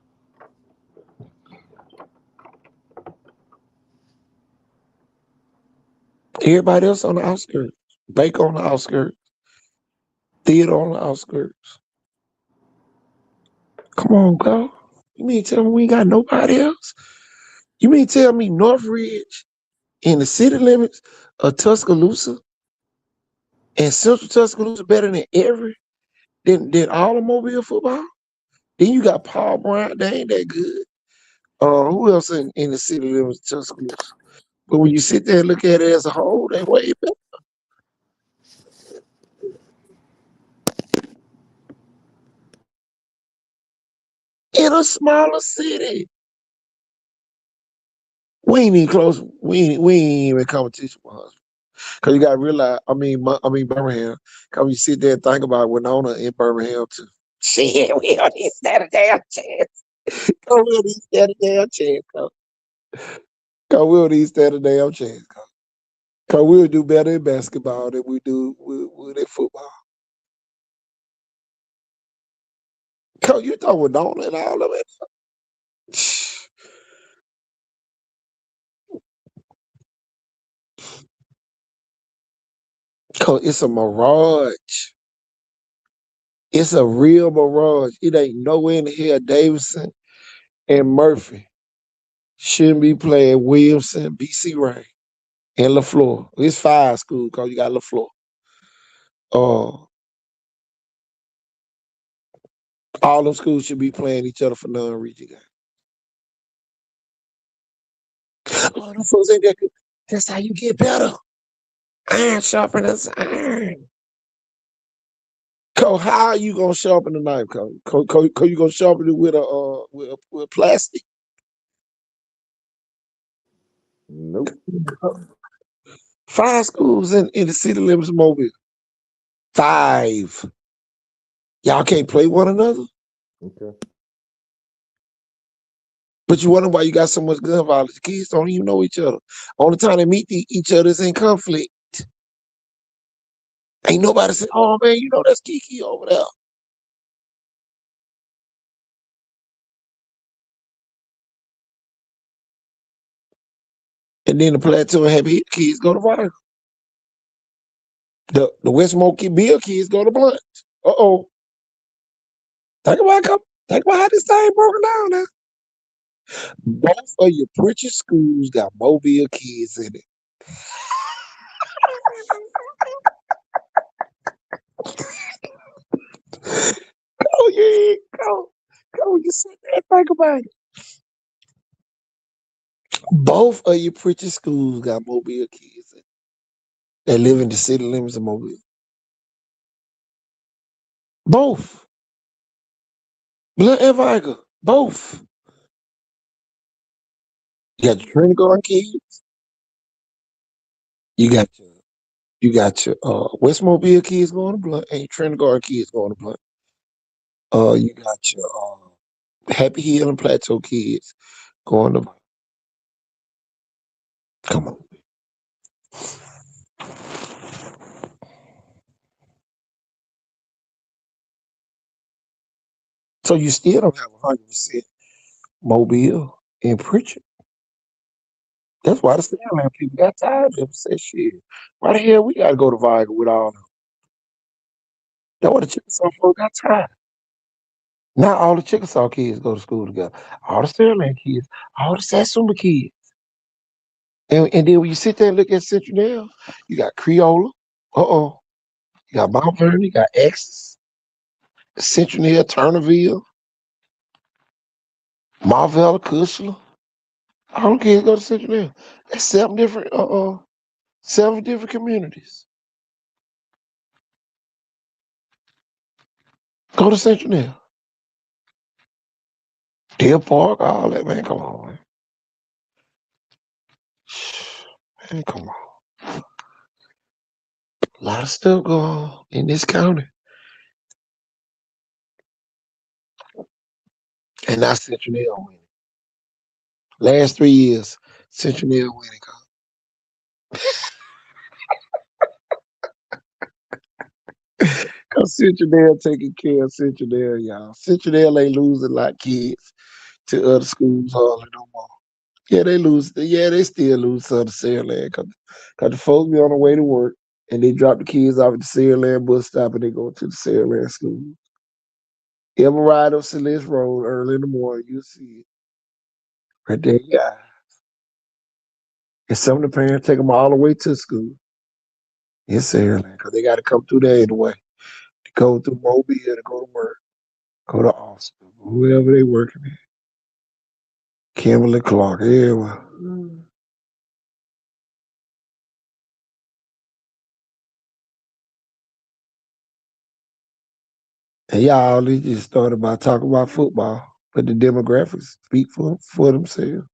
Everybody else on the outskirts. Baker on the outskirts. Theater on the outskirts. Come on, go. You mean tell me we ain't got nobody else? You mean tell me Northridge in the city limits of Tuscaloosa and Central Tuscaloosa better than all of Mobile football? Then you got Paul Bryant, they ain't that good. Who else in the city limits of Tuscaloosa? But when you sit there and look at it as a whole, they way better. In a smaller city. We ain't even close. We ain't even competition with Huntsville. Cause you gotta realize, Birmingham. Cause you sit there and think about Winona in Birmingham too. Shit, we don't even stand a damn chance. Cause we don't even stand a damn chance. Cause we don't even stand a damn chance. Cause we'll do better in basketball than we do with in football. Cause you throw Winona and all of it. Cause it's a mirage. It's a real mirage. It ain't nowhere in the hell Davidson and Murphy shouldn't be playing Williamson, BC Ray, and LaFleur. It's 5 schools because you got LaFleur. All them schools should be playing each other for non-region games. Oh, them folks ain't that good. That's how you get better. Iron sharpens iron. Cole, how are you gonna sharpen the knife, Cole? Cole, you gonna sharpen it with plastic? Nope. 5 schools in the city limits of Mobile. 5. Y'all can't play one another. Okay. But you wonder why you got so much gun violence. The kids don't even know each other. Only time they meet each other is in conflict. Ain't nobody say, "Oh man, you know that's Kiki over there." And then the Plateau and Happy Hit kids go to Vital. The Westmore Bill kids go to Blunt. Think about how this thing broken down now. Both of your Pritchard schools got Mobile kids in it. Oh yeah, go. You sit there and think about it. Both of your Pritchard schools got Mobile kids in it. That live in the city limits of Mobile. Both. Blunt and Viger. Both. You got your Trinity Garden kids. You got your Westmobile kids going to Blunt, and your Trinity Garden kids going to Blunt. You got your Happy Hill and Plateau kids going to. Come on. So you still don't have 100% Mobile, and Pritchard. That's why the Sandland people got tired of them. Said shit. Why the hell we gotta go to Vigo with all them? That's why the Chickasaw folks got tired. Now all the Chickasaw kids go to school together. All the Sandland kids, all the Satsuma kids. And then when you sit there and look at Central Dale, you got Creola. Uh-oh. You got Mount Vernon, you got Exes, Central Hill, Turnerville, Marvella, Cushla. All them kids go to Central Hill. That's seven different communities. Go to Central Hill. Deer Park, all that, man. Come on, man. Man, come on. A lot of stuff going on in this county. And not Central Hill winning. Last 3 years, Central Hill winning. Cause Central Hill taking care of Central Hill, y'all. Central Hill ain't losing like kids to other schools hardly no more. Yeah, they lose. Yeah, they still lose to the Sandland because the folks be on the way to work and they drop the kids off at the Sandland bus stop and they go to the Sandland school. You ever ride up Celeste Road early in the morning, you'll see it. Right there, yeah. And some of the parents take them all the way to school. It's Sandland because they got to come through there anyway. To go through Mobile to go to work, go to Austin, whoever they working at. Kimberly Clark, yeah, well. And y'all, they just started by talking about football, but the demographics speak for themselves.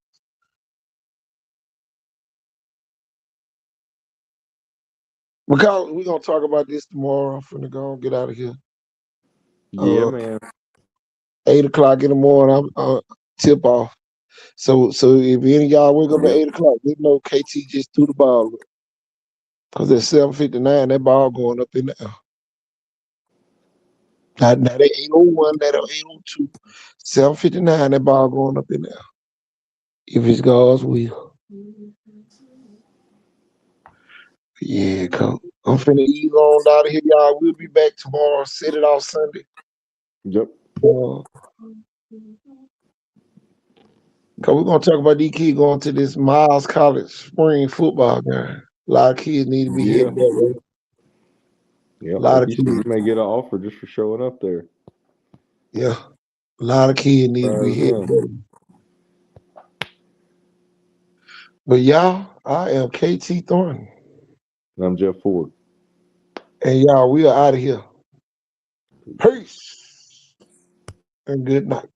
We're gonna talk about this tomorrow. I'm finna go and get out of here. Yeah, man. 8 o'clock in the morning, I'm tip off. So if any of y'all wake up at 8 o'clock, we know KT just threw the ball. Cause at 7:59, that ball going up in the air. Now that 8:01, that 8:02, 7:59, that ball going up in the air. If it's God's will. Yeah, coach. I'm finna ease on out of here, y'all. We'll be back tomorrow. Set it off Sunday. Yep. Cause we're gonna talk about these kids going to this Miles College spring football game. A lot of kids need to be Yeah. headed that way. Yeah. A lot Like of you said, kids. you may get an offer just for showing up there. Yeah. A lot of kids need to be headed that way. But y'all, I am KT Thornton. And I'm Jeff Ford. And y'all, we are out of here. Peace. And good night.